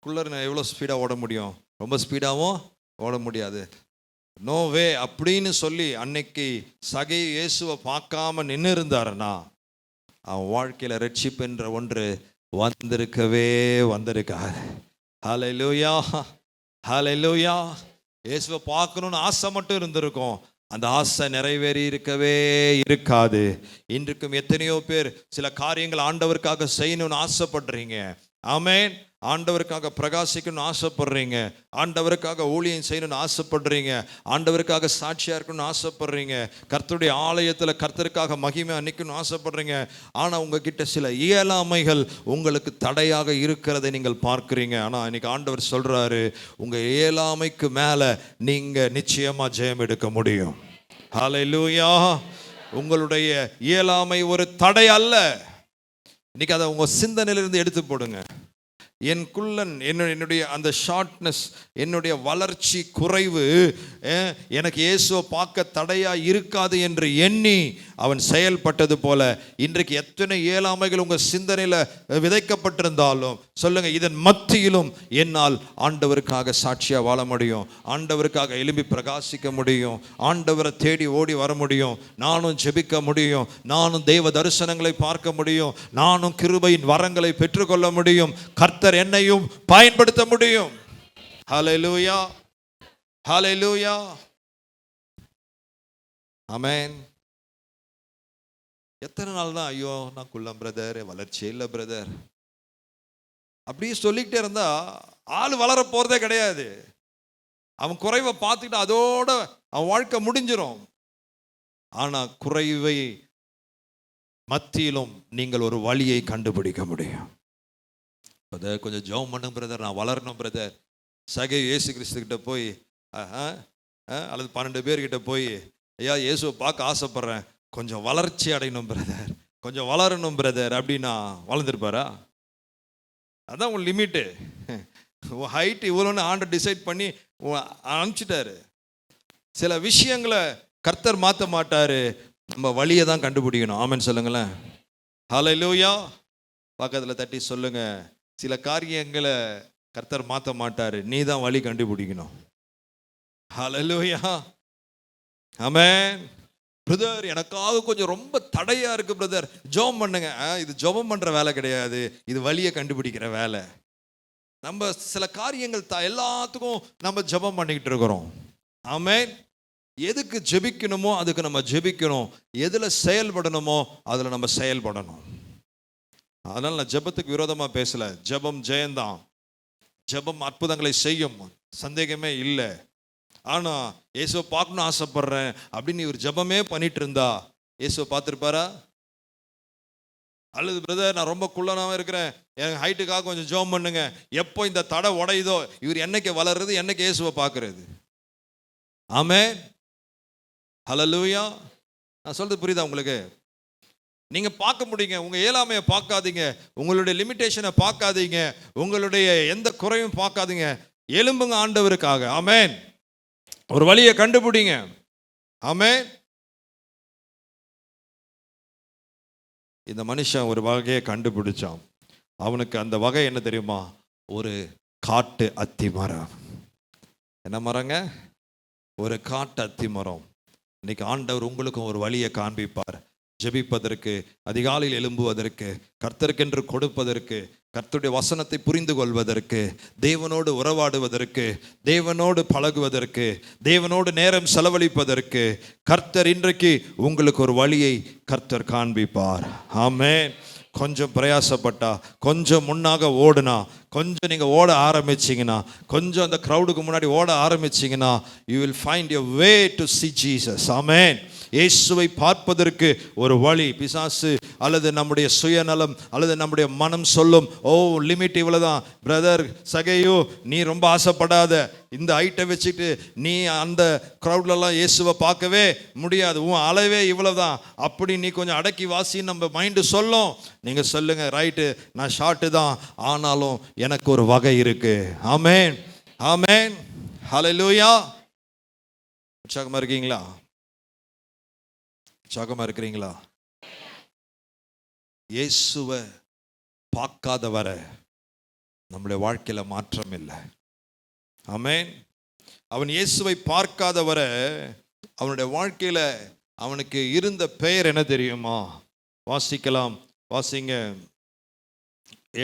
குள்ளர் நான் எவ்வளோ ஸ்பீடாக ஓட முடியும்? ரொம்ப ஸ்பீடாகவும் ஓட முடியாது. நோ வே அப்படின்னு சொல்லி அன்னைக்கு சகை இயேசுவை பார்க்காம நின்று இருந்தாருன்னா அவன் வாழ்க்கையில் ரட்சிப்பு என்ற ஒன்று வந்திருக்காது. ஹல்லேலூயா, ஹல்லேலூயா. இயேசுவை பார்க்கணுன்னு ஆசை மட்டும் இருந்திருக்கும், அந்த ஆசை நிறைவேறி இருக்கவே இருக்காது. இன்றைக்கும் எத்தனையோ பேர் சில காரியங்கள் ஆண்டவருக்காக செய்யணும்னு ஆசைப்படுறீங்க. ஆமென். ஆண்டவருக்காக பிரகாசிக்கணும்னு ஆசைப்படுறீங்க, ஆண்டவருக்காக ஊழியம் செய்யணும்னு ஆசைப்படுறீங்க, ஆண்டவருக்காக சாட்சியாக இருக்கணும்னு ஆசைப்படுறீங்க, கர்த்தருடைய ஆலயத்தில் கர்த்தருக்காக மகிமையாக நிற்கணும்னு ஆசைப்படுறீங்க. ஆனால் உங்ககிட்ட சில இயலாமைகள் உங்களுக்கு தடையாக இருக்கிறதை நீங்கள் பார்க்குறீங்க. ஆனால் இன்னைக்கு ஆண்டவர் சொல்கிறாரு, உங்கள் இயலாமைக்கு மேலே நீங்கள் நிச்சயமாக ஜெயம் எடுக்க முடியும். ஹல்லேலூயா. உங்களுடைய இயலாமை ஒரு தடை அல்ல. இன்னைக்கு அதை உங்கள் சிந்தனையிலிருந்து எடுத்து போடுங்க. என் குள்ளன் என்னுடைய அந்த ஷார்ட்னஸ், என்னுடைய வளர்ச்சி குறைவு எனக்கு இயேசுவை பார்க்க தடையா இருக்காது என்று எண்ணி அவன் செயல்பட்டது போல இன்றைக்கு எத்தனை இயலாமைகள் உங்க சிந்தனையில விதைக்கப்பட்டிருந்தாலும் சொல்லுங்க, இதன் மத்தியிலும் என்னால் ஆண்டவருக்காக சாட்சியா வாழ முடியும், ஆண்டவருக்காக எழும்பி பிரகாசிக்க முடியும், ஆண்டவரை தேடி ஓடி வர முடியும், நானும் ஜெபிக்க முடியும், நானும் தெய்வ தரிசனங்களை பார்க்க முடியும், நானும் கிருபையின் வரங்களை பெற்றுக்கொள்ள முடியும், கர்த்தர் என்னையும் பயன்படுத்த முடியும். ஹல்லேலூயா, ஹல்லேலூயா, ஆமென். எத்தனை நாள் தான் ஐயோ நான் குள்ளம் பிரதர், வளர்ச்சியே இல்லை பிரதர் அப்படியே சொல்லிக்கிட்டே இருந்தா ஆள் வளர போறதே கிடையாது. அவன் குறைவை பார்த்துக்கிட்டு அதோட அவன் வாழ்க்கை முடிஞ்சிடும். ஆனா குறைவை மத்தியிலும் நீங்கள் ஒரு வழியை கண்டுபிடிக்க முடியும். பிரதர் கொஞ்சம் ஜெபம் பண்ணுங்க பிரதர், நான் வளரணும் பிரதர். சகை இயேசு கிறிஸ்து கிட்ட போய் அல்லது 12 பேர்கிட்ட போய், ஐயா இயேசுவை பார்க்க ஆசைப்படுறேன், கொஞ்சம் வளர்ச்சி அடையணும் பிரதர், கொஞ்சம் வளரணும் பிரதர் அப்படின்னா வளர்ந்துருப்பாரா? அதான் உன் லிமிட்டு. உன் ஹைட் இவ்வளோன்னு ஆண்டர் டிசைட் பண்ணி அனுப்பிச்சிட்டாரு. சில விஷயங்களை கர்த்தர் மாற்ற மாட்டாரு, நம்ம வழியை தான் கண்டுபிடிக்கணும். ஆமென் சொல்லுங்களேன். ஹல்லேலூயா. பக்கத்தில் தட்டி சொல்லுங்க, சில காரியங்களை கர்த்தர் மாற்ற மாட்டாரு, நீ தான் வழி கண்டுபிடிக்கணும். ஹல்லேலூயா, ஆமென். பிரதர் எனக்காக கொஞ்சம் ரொம்ப தடையா இருக்கு பிரதர், ஜெபம் பண்ணுங்க. இது ஜெபம் பண்ற வேலை கிடையாது, இது வழியை கண்டுபிடிக்கிற வேலை. நம்ம சில காரியங்கள் எல்லாத்துக்கும் நம்ம ஜெபம் பண்ணிக்கிட்டு இருக்கிறோம். ஆமென். எதுக்கு ஜெபிக்கணுமோ அதுக்கு நம்ம ஜெபிக்கணும், எதுல செயல்படணுமோ அதுல நம்ம செயல்படணும். அதனால நான் ஜெபத்துக்கு விரோதமா பேசல. ஜெபம் ஜெயந்தான், ஜெபம் அற்புதங்களை செய்யும், சந்தேகமே இல்லை. ஆனா இயேசுவை பார்க்கணும் ஆசைப்படுறேன் அப்படின்னு இவர் ஜெபமே பண்ணிட்டு இருந்தா இயேசுவை பார்த்துருப்பாரா? அல்லது பிரதர் நான் ரொம்ப குள்ளனாவே இருக்கிறேன், என் ஹைட்டுக்காக கொஞ்சம் ஜெபம் பண்ணுங்க, எப்போ இந்த தடை உடையுதோ இவர் என்னைக்கு வளர்றது, என்னைக்கு இயேசுவை பார்க்கறது? ஆமென், ஹல்லேலூயா. நான் சொல்றது புரியுதா உங்களுக்கு? நீங்க பார்க்க முடியுங்க, உங்க இயலாமையை பார்க்காதீங்க, உங்களுடைய லிமிட்டேஷனை பார்க்காதீங்க, உங்களுடைய எந்த குறையும் பார்க்காதீங்க, எழும்புங்க ஆண்டவருக்காக. ஆமென். ஒரு வழியை கண்டுபிடிங்க. ஆமென். இந்த மனுஷன் ஒரு வகையை கண்டுபிடிச்சான். அவனுக்கு அந்த வகை என்ன தெரியுமா? ஒரு காட்டு அத்தி மரம். என்ன மரங்க? ஒரு காட்டு அத்தி மரம். இன்னைக்கு ஆண்டவர் உங்களுக்கும் ஒரு வழியை காண்பிப்பார். ஜெபிப்பதற்கு, அதிகாலையில் எழும்புவதற்கு, கர்த்தருக்கென்று கொடுப்பதற்கு, கர்த்தருடைய வசனத்தை புரிந்து கொள்வதற்கு, தேவனோடு உறவாடுவதற்கு, தேவனோடு பழகுவதற்கு, தேவனோடு நேரம் செலவழிப்பதற்கு கர்த்தர் இன்றைக்கு உங்களுக்கு ஒரு வழியை கர்த்தர் காண்பிப்பார். ஆமென். கொஞ்சம் பிரயாசப்பட்டா, கொஞ்சம் முன்னாக ஓடுனா, கொஞ்சம் நீங்கள் ஓட ஆரம்பிச்சிங்கன்னா, கொஞ்சம் அந்த க்ரௌடுக்கு முன்னாடி ஓட ஆரம்பிச்சிங்கன்னா, you will find your way to see Jesus. ஆமென். இயேசுவை பார்ப்பதற்கு ஒரு வழி. பிசாசு அல்லது நம்முடைய சுயநலம் அல்லது நம்முடைய மனம் சொல்லும், ஓ லிமிட் இவ்வளவுதான் பிரதர், சகையோ நீ ரொம்ப ஆசைப்படாத, இந்த ஹைட்டை வச்சுட்டு நீ அந்த க்ரௌட்லலாம் இயேசுவை பார்க்கவே முடியாது, உன் அளவே இவ்வளவுதான், அப்படி நீ கொஞ்சம் அடக்கி வாசின்னு நம்ம மைண்டு சொல்லும். நீங்க சொல்லுங்க, ரைட்டு நான் ஷார்ட்டு தான், ஆனாலும் எனக்கு ஒரு வகை இருக்கு. ஆமென், ஆமென், ஹல்லேலூயா. உற்சாகமா இருக்கீங்களா? உற்சாகமா இருக்கிறீங்களா? இயேசுவை பார்க்காத வர நம்முடைய வாழ்க்கையில மாற்றம் இல்லை. ஆமென். அவன் இயேசுவை பார்க்காத வர அவனுடைய வாழ்க்கையில அவனுக்கு இருந்த பெயர் என்ன தெரியுமா? வாசிக்கலாம், வாசிங்க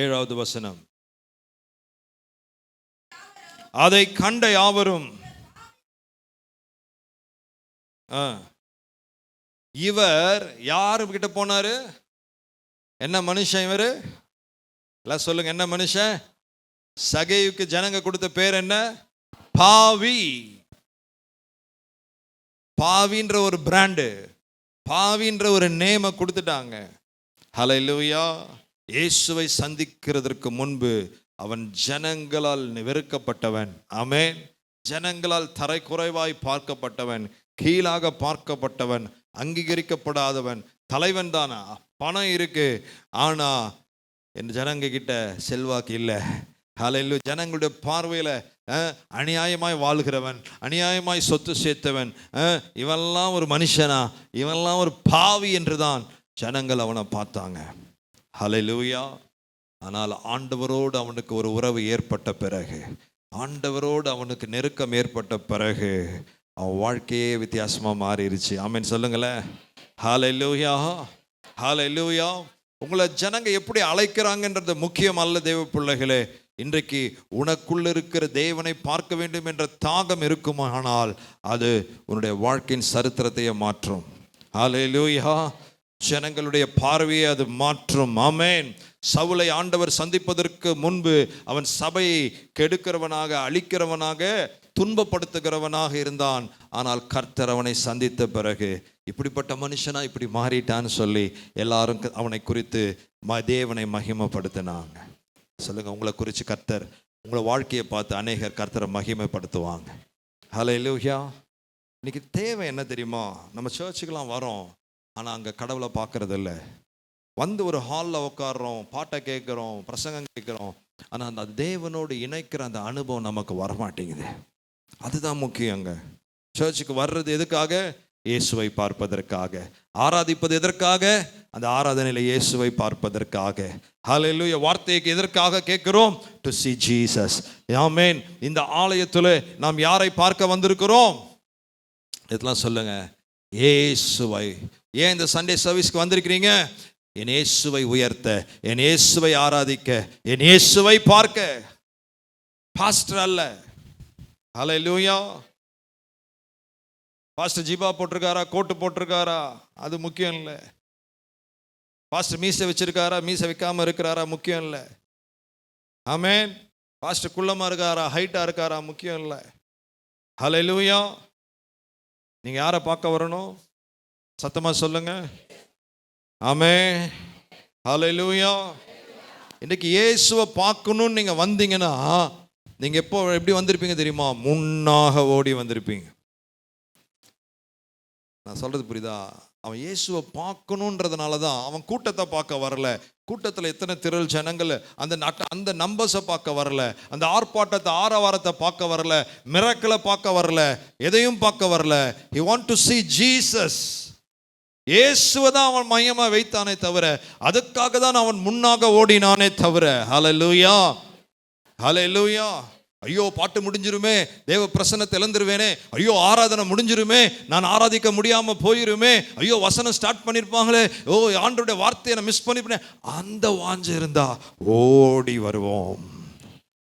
7வது வசனம். அதை கண்ட யாவரும் இவர் யாரு கிட்ட போனாரு? என்ன மனுஷன் இவரு? எல்லாம் சொல்லுங்க, என்ன மனுஷன்? சகேயுக்கு ஜனங்க கொடுத்த பேர் என்ன? பாவி. பாவின்ற ஒரு பிராண்டு, பாவின்ற ஒரு நேம கொடுத்துட்டாங்க. ஹல்லேலூயா. இயேசுவை சந்திக்கிறதற்கு முன்பு அவன் ஜனங்களால் வெறுக்கப்பட்டவன். ஆமென். ஜனங்களால் தரை குறைவாய் பார்க்கப்பட்டவன், கீழாக பார்க்கப்பட்டவன், அங்கீகரிக்கப்படாதவன். தலைவன் தானா, பணம் இருக்கு, ஆனா என் ஜனங்க கிட்ட செல்வாக்கு இல்லை. ஹல்லேலூயா. ஜனங்களுடைய பார்வையில் அநியாயமாய் வாழ்கிறவன், அநியாயமாய் சொத்து சேர்த்தவன், இவெல்லாம் ஒரு மனுஷனா, இவெல்லாம் ஒரு பாவி என்றுதான் ஜனங்கள் அவனை பார்த்தாங்க. ஹல்லேலூயா. ஆனால் ஆண்டவரோடு அவனுக்கு ஒரு உறவு ஏற்பட்ட பிறகு, ஆண்டவரோடு அவனுக்கு நெருக்கம் ஏற்பட்ட பிறகு அவன் வாழ்க்கையே வித்தியாசமாக மாறிடுச்சு. ஆமென் சொல்லுங்களேன். ஹல்லேலூயா, ஹல்லேலூயா. உங்களை ஜனங்க எப்படி அழைக்கிறாங்கன்றது முக்கியம் அல்ல தேவ பிள்ளைகளே. இன்றைக்கு உனக்குள்ள இருக்கிற தேவனை பார்க்க வேண்டும் என்ற தாகம் இருக்குமானால் அது உன்னுடைய வாழ்க்கையின் சரித்திரத்தையே மாற்றும். ஹல்லேலூயா. ஜனங்களுடைய பார்வையை அது மாற்றும். ஆமென். சவுலை ஆண்டவர் சந்திப்பதற்கு முன்பு அவன் சபையை கெடுக்கிறவனாக, அழிக்கிறவனாக, துன்பப்படுத்துகிறவனாக இருந்தான். ஆனால் கர்த்தர் அவனை சந்தித்த பிறகு இப்படிப்பட்ட மனுஷனா இப்படி மாறிட்டான்னு சொல்லி எல்லாரும் அவனை குறித்து தேவனை மகிமைப்படுத்தினாங்க. சொல்லுங்க, உங்களை குறித்து கர்த்தர், உங்களை வாழ்க்கையை பார்த்து அநேகர் கர்த்தரை மகிமைப்படுத்துவாங்க. ஹல்லேலூயா. இன்னைக்கு தேவை என்ன தெரியுமா? நம்ம சர்ச்சுக்கெல்லாம் வரோம், ஆனால் அங்கே கடவுளை பார்க்கறது இல்லை. வந்து ஒரு ஹாலில் உட்காடுறோம், பாட்டை கேட்குறோம், பிரசங்கம் கேட்குறோம், ஆனால் அந்த தேவனோடு இணைக்கிற அந்த அனுபவம் நமக்கு வரமாட்டேங்குது. அதுதான் முக்கியம். அங்கே சர்ச்சுக்கு வர்றது எதுக்காக? இயேசுவை பார்ப்பதற்காக. ஆராதிப்பது எதற்காக? அந்த ஆராதனையில் இயேசுவை பார்ப்பதற்காக. ஹல்லேலூயா. வார்த்தைக்கு எதற்காக கேட்கிறோம்? To see Jesus. ஆமென். இந்த ஆலயத்தில் நாம் யாரை பார்க்க வந்திருக்கிறோம்? இதெல்லாம் சொல்லுங்க, இயேசுவை. ஏன் இந்த சண்டே சர்வீஸ்க்கு வந்திருக்கிறீங்க? என் இயேசுவை உயர்த்த, என் இயேசுவை ஆராதிக்க, என் இயேசுவை பார்க்க. பாஸ்டர் அல்ல. ஹல்லேலூயா. பாஸ்டர் ஜீபா போட்டிருக்காரா, கோட்டு போட்டிருக்காரா, அது முக்கியம் இல்லை. பாஸ்டர் மீசை வச்சிருக்காரா, மீசை வைக்காம இருக்கிறாரா, முக்கியம் இல்லை. ஆமென். பாஸ்டர் குள்ளமா இருக்காரா, ஹைட்டா இருக்காரா, முக்கியம் இல்லை. ஹல்லேலூயா. நீங்க யாரை பார்க்க வரணும்? சத்தமா சொல்லுங்க. ஆமென். ஹல்லேலூயா. இன்னைக்கு இயேசுவை பார்க்கணும்னு நீங்க வந்தீங்கன்னா, நீங்க எப்போ எப்படி வந்திருப்பீங்க தெரியுமா? முன்னாக ஓடி வந்திருப்பீங்க. நான் சொல்றது புரியுதா? அவன் இயேசுவை பார்க்கணுன்றதுனால தான் அவன் கூட்டத்தை பார்க்க வரல. கூட்டத்தில் எத்தனை திரள் ஜனங்கள், அந்த நம்பர்ஸை பார்க்க வரல, அந்த ஆர்ப்பாட்டத்தை, ஆரவாரத்தை பார்க்க வரல, மிரக்கலை பார்க்க வரல, எதையும் பார்க்க வரல. He want to see Jesus. இயேசுவை தான் அவன் மையமாக வைத்தானே தவிர, அதுக்காக தான் அவன் முன்னாக ஓடினானே தவிர. ஹல்லேலூயா, ஹல்லேலூயா. ஐயோ பாட்டு முடிஞ்சிருமே, தேவ பிரசன்னத்தை இழந்துருவேனே, ஐயோ ஆராதனை முடிஞ்சிருமே, நான் ஆராதிக்க முடியாம போயிருமே, ஐயோ வசனம் ஸ்டார்ட் பண்ணிருப்பாங்களே, ஓ ஆண்டவருடைய வார்த்தையை நான் மிஸ் பண்ணிருப்பேன், அந்த வாஞ்சை இருந்தா ஓடி வருவோம்.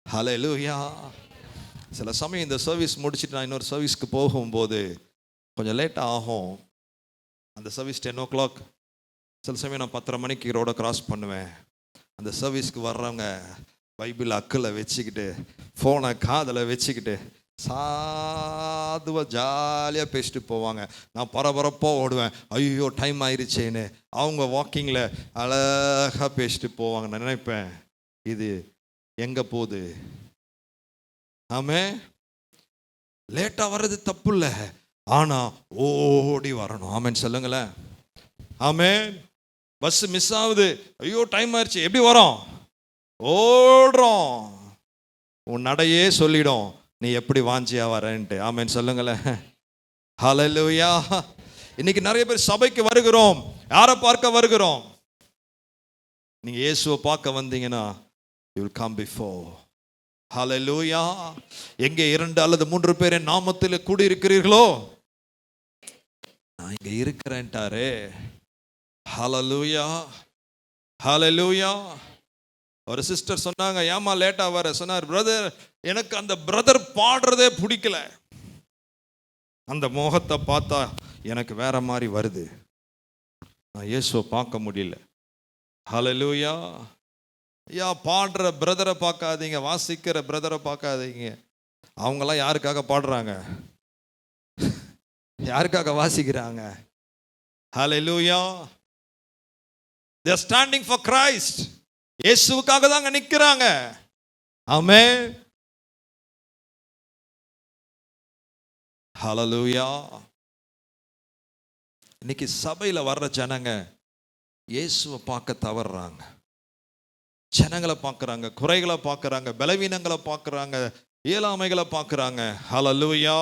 ஹல்லேலூயா. சில சமயம் இந்த சர்வீஸ் முடிச்சுட்டு நான் இன்னொரு சர்வீஸ்க்கு போகும்போது கொஞ்சம் லேட்டாக ஆகும். அந்த சர்வீஸ் 10 o'clock. சில சமயம் நான் 10:30 மணிக்கு ரோட கிராஸ் பண்ணுவேன். அந்த சர்வீஸ்க்கு வர்றவங்க பைபிள் அக்கில் வச்சுக்கிட்டு, ஃபோனை காதில் வச்சுக்கிட்டு சாதுவாக ஜாலியாக பேசிட்டு போவாங்க. நான் பரபரப்பாக ஓடுவேன், ஐயோ டைம் ஆயிடுச்சேன்னு. அவங்க வாக்கிங்கில் அழகாக பேசிட்டு போவாங்க. நான் நினைப்பேன், இது எங்கே போகுது? ஆமென். லேட்டாக வர்றது தப்பு இல்லை, ஆனால் ஓடி வரணும். ஆமென் சொல்லுங்களேன். ஆமென். பஸ் மிஸ் ஆகுது, ஐயோ டைம் ஆயிடுச்சு, எப்படி வரோம்? ஓடுறோம். உன் நடையே சொல்லிடும் நீ எப்படி வாஞ்சியா வரேன்ட்டு. ஆமென் சொல்லுங்களேன். ஹல்லேலூயா. இன்னைக்கு நிறைய பேர் சபைக்கு வருகிறோம், யாரை பார்க்க வருகிறோம்? நீங்க இயேசுவை பார்க்க வந்தீங்கன்னா you will come before. ஹல்லேலூயா. எங்கே 2 அல்லது 3 பேர் என் நாமத்தில் கூடி இருக்கிறீர்களோ நான் இங்க இருக்கிறேன்ட்டாரே. ஹல்லேலூயா, ஹல்லேலூயா. ஒரு சிஸ்டர் சொன்னாங்க, ஏமா லேட்டா வர? சொன்னார், பிரதர் எனக்கு அந்த பிரதர் பாடுறதே பிடிக்கல, அந்த முகத்தை பார்த்தா எனக்கு வேற மாதிரி வருது, நான் இயேசுவை பார்க்க முடியல. ஹல்லேலூயா. ஐயா பாடுற பிரதரை பார்க்காதீங்க, வாசிக்கிற பிரதரை பார்க்காதீங்க. அவங்கெல்லாம் யாருக்காக பாடுறாங்க? யாருக்காக வாசிக்கிறாங்க? ஹல்லேலூயா. They are standing for Christ. இயேசுவுக்காக தாங்க நிக்கிறாங்க. ஆமென். ஹல்லேலூயா. இன்னைக்கு சபையில வர்ற ஜனங்க இயேசுவை பார்க்க தவறுறாங்க. ஜனங்களை பார்க்குறாங்க, குறைகளை பார்க்குறாங்க, பலவீனங்களை பார்க்குறாங்க, இயலாமைகளை பார்க்குறாங்க. ஹல்லேலூயா.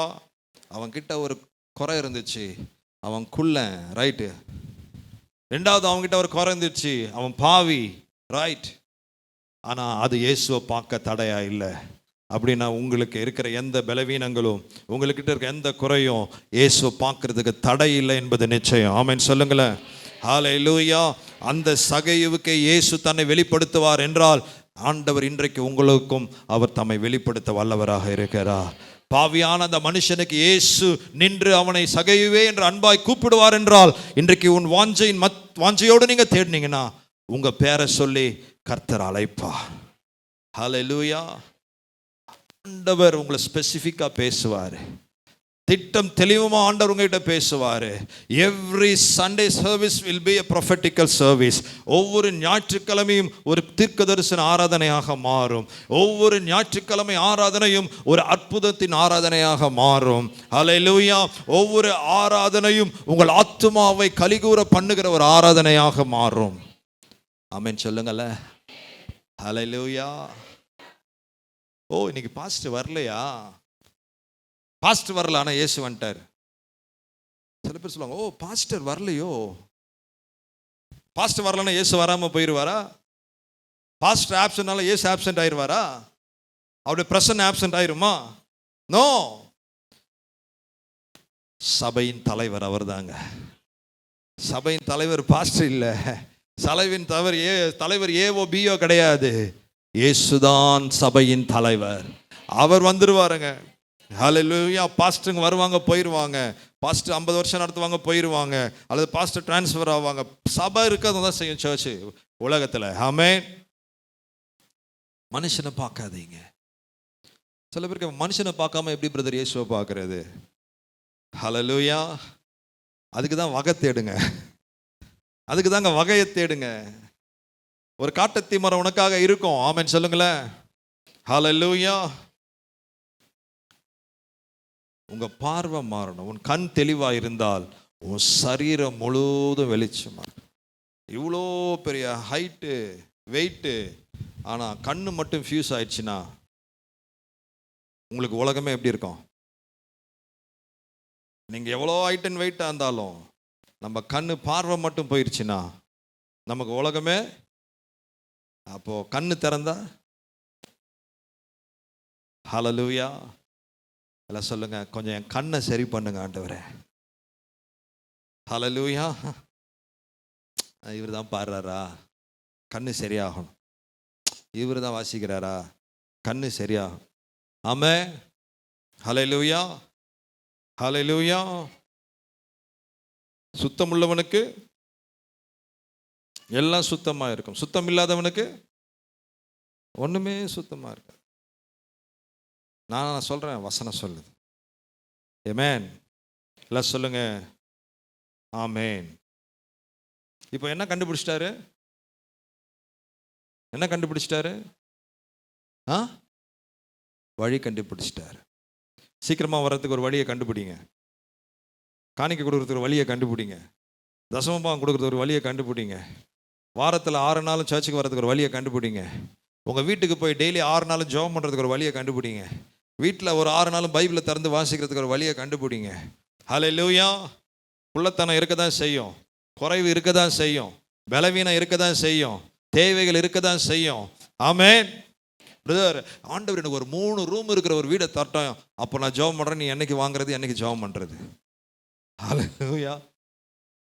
அவன்கிட்ட ஒரு குறை இருந்துச்சு, அவன் குள்ள, ரைட்டு. ரெண்டாவது அவன்கிட்ட ஒரு குறை இருந்துச்சு, அவன் பாவி, ரைட். ஆனால் அது இயேசுவை பார்க்க தடையா இல்லை. அப்படின்னா உங்களுக்கு இருக்கிற எந்த பலவீனங்களும், உங்கள்கிட்ட இருக்க எந்த குறையும் இயேசுவை பார்க்கறதுக்கு தடை இல்லை என்பது நிச்சயம். ஆமென் சொல்லுங்களேன். ஹல்லேலூயா. அந்த சகையுவுக்கு இயேசு தன்னை வெளிப்படுத்துவார் என்றால், ஆண்டவர் இன்றைக்கு உங்களுக்கும் அவர் தம்மை வெளிப்படுத்த வல்லவராக இருக்கிறார். பாவியான அந்த மனுஷனுக்கு இயேசு நின்று அவனை சகையுவே என்று அன்பாய் கூப்பிடுவார் என்றால், இன்றைக்கு உன் வாஞ்சையோடு நீங்க தேடினீங்கன்னா உங்க பேரை சொல்லி கர்த்தர் அழைப்பார். ஹல்லேலூயா. ஆண்டவர் உங்களை ஸ்பெசிஃபிக்கா பேசுவார். திட்டம் தெளிவமா ஆண்டவர் உங்ககிட்ட பேசுவார். Every Sunday service will be a prophetical service. ஒவ்வொரு ஞாயிற்றுக்கிழமையும் ஒரு தீர்க்கதரிசன ஆராதனையாக மாறும். ஒவ்வொரு ஞாயிற்றுக்கிழமை ஆராதனையும் ஒரு அற்புதத்தின் ஆராதனையாக மாறும். ஹல்லேலூயா. ஒவ்வொரு ஆராதனையும் உங்கள் ஆத்துமாவை கலிகூர பண்ணுகிற ஒரு ஆராதனையாக மாறும். ஆமென் சொல்லுங்கள. ஹல்லேலூயா. ஓ, இன்னைக்கு பாஸ்டர் வரலையா? பாஸ்டர் வரல, ஆனால் இயேசு வந்துட்டார். சில பேர் சொல்லுவாங்க, ஓ பாஸ்டர் வரலையோ, பாஸ்டர் வரலன்னா இயேசு வராமல் போயிடுவாரா? பாஸ்டர் ஆப்சென்ட்னால இயேசு ஆப்சென்ட் ஆயிடுவாரா? அவருடைய பிரசன்ன ஆப்சென்ட் ஆயிருமா? நோ. சபையின் தலைவர் அவர் தாங்க. சபையின் தலைவர் பாஸ்டர் இல்லை. சபையின் தலைவர் ஏவோ பியோ கிடையாது. இயேசுதான் சபையின் தலைவர். அவர் வந்துருவாருங்க. ஹல்லேலூயா. பாஸ்டருங்க வருவாங்க, போயிடுவாங்க. பாஸ்டர் 50 வருஷம் நடத்துவாங்க, போயிடுவாங்க. அல்லது பாஸ்டர் டிரான்ஸ்ஃபர் ஆவாங்க. சபை இருக்கிறது தான் செய்யும் சர்ச்சு உலகத்தில். ஆமென். மனுஷனை பார்க்காதீங்க. சில பேருக்கு மனுஷனை பார்க்காம எப்படி பிரதர் இயேசுவை பார்க்கறது? ஹல்லேலூயா. அதுக்கு தான் வகை தேடுங்க. அதுக்கு தாங்க வகையை தேடுங்க. ஒரு காட்டத்தி மரம் உனக்காக இருக்கும். ஆமென் சொல்லுங்களேன். ஹல்லேலூயா. உங்க பார்வை மாறணும். உன் கண் தெளிவா இருந்தால் உன் சரீரம் முழுவதும் வெளிச்சமா. இவ்வளோ பெரிய ஹைட்டு, வெயிட்டு, ஆனா கண்ணு மட்டும் ஃபியூஸ் ஆயிடுச்சுன்னா உங்களுக்கு உலகமே எப்படி இருக்கும்? நீங்க எவ்வளோ ஹைட் அண்ட் வெயிட்டா இருந்தாலும் நம்ம கண்ணு பார்வை மட்டும் போயிடுச்சுன்னா நமக்கு உலகமே. அப்போ கண்ணு திறந்தா ஹல்லேலூயா எல்லாம் சொல்லுங்க, கொஞ்சம் என் கண்ணை சரி பண்ணுங்க ஆண்டவரே. ஹல்லேலூயா. இவர் தான் பாடுறாரா, கண்ணு சரியாகணும். இவர் தான் வாசிக்கிறாரா, கண்ணு சரியாகும். ஆமென். ஹல்லேலூயா. ஹல்லேலூயா. சுத்தம் உள்ளவனுக்கு எல்லாம் சுத்தமா இருக்கும். சுத்தம் இல்லாதவனுக்கு ஒண்ணுமே சுத்தமா இருக்காது. நான் சொல்றேன், வசனம் சொல்லுது. ஆமென். எல்லாம் சொல்லுங்க ஆமென். இப்போ என்ன கண்டுபிடிச்சிட்டாரு? என்ன கண்டுபிடிச்சிட்டாரு? வழி கண்டுபிடிச்சிட்டாரு. சீக்கிரமா வர்றதுக்கு ஒரு வழியை கண்டுபிடிங்க. காணிக்கை கொடுக்கறதுக்கு ஒரு வழியை கண்டுபிடிங்க. தசமபாகம் கொடுக்கறதுக்கு ஒரு வழியை கண்டுபிடிங்க. வாரத்தில் 6 நாளும் சர்ச்சுக்கு வர்றதுக்கு ஒரு வழியை கண்டுபிடிங்க. உங்கள் வீட்டுக்கு போய் டெய்லி 6 நாளும் ஜெபம் பண்ணுறதுக்கு ஒரு வழியை கண்டுபிடிங்க. வீட்டில் ஒரு 6 நாளும் பைபிளை திறந்து வாசிக்கிறதுக்கு ஒரு வழியை கண்டுபிடிங்க. ஹல்லேலூயா. புள்ளத்தனம் இருக்க தான் செய்யும், குறைவு இருக்க தான் செய்யும், பலவீனம் இருக்க தான் செய்யும், தேவைகள் இருக்க தான் செய்யும். ஆமென். பிரதர், ஆண்டவர் எனக்கு ஒரு 3 ரூம் இருக்கிற ஒரு வீடை தரட்டும், அப்போ நான் ஜெபம் பண்ணுறேன். நீ என்னைக்கு வாங்குறது, என்னைக்கு ஜெபம் பண்ணுறது? ஹல்லேலூயா.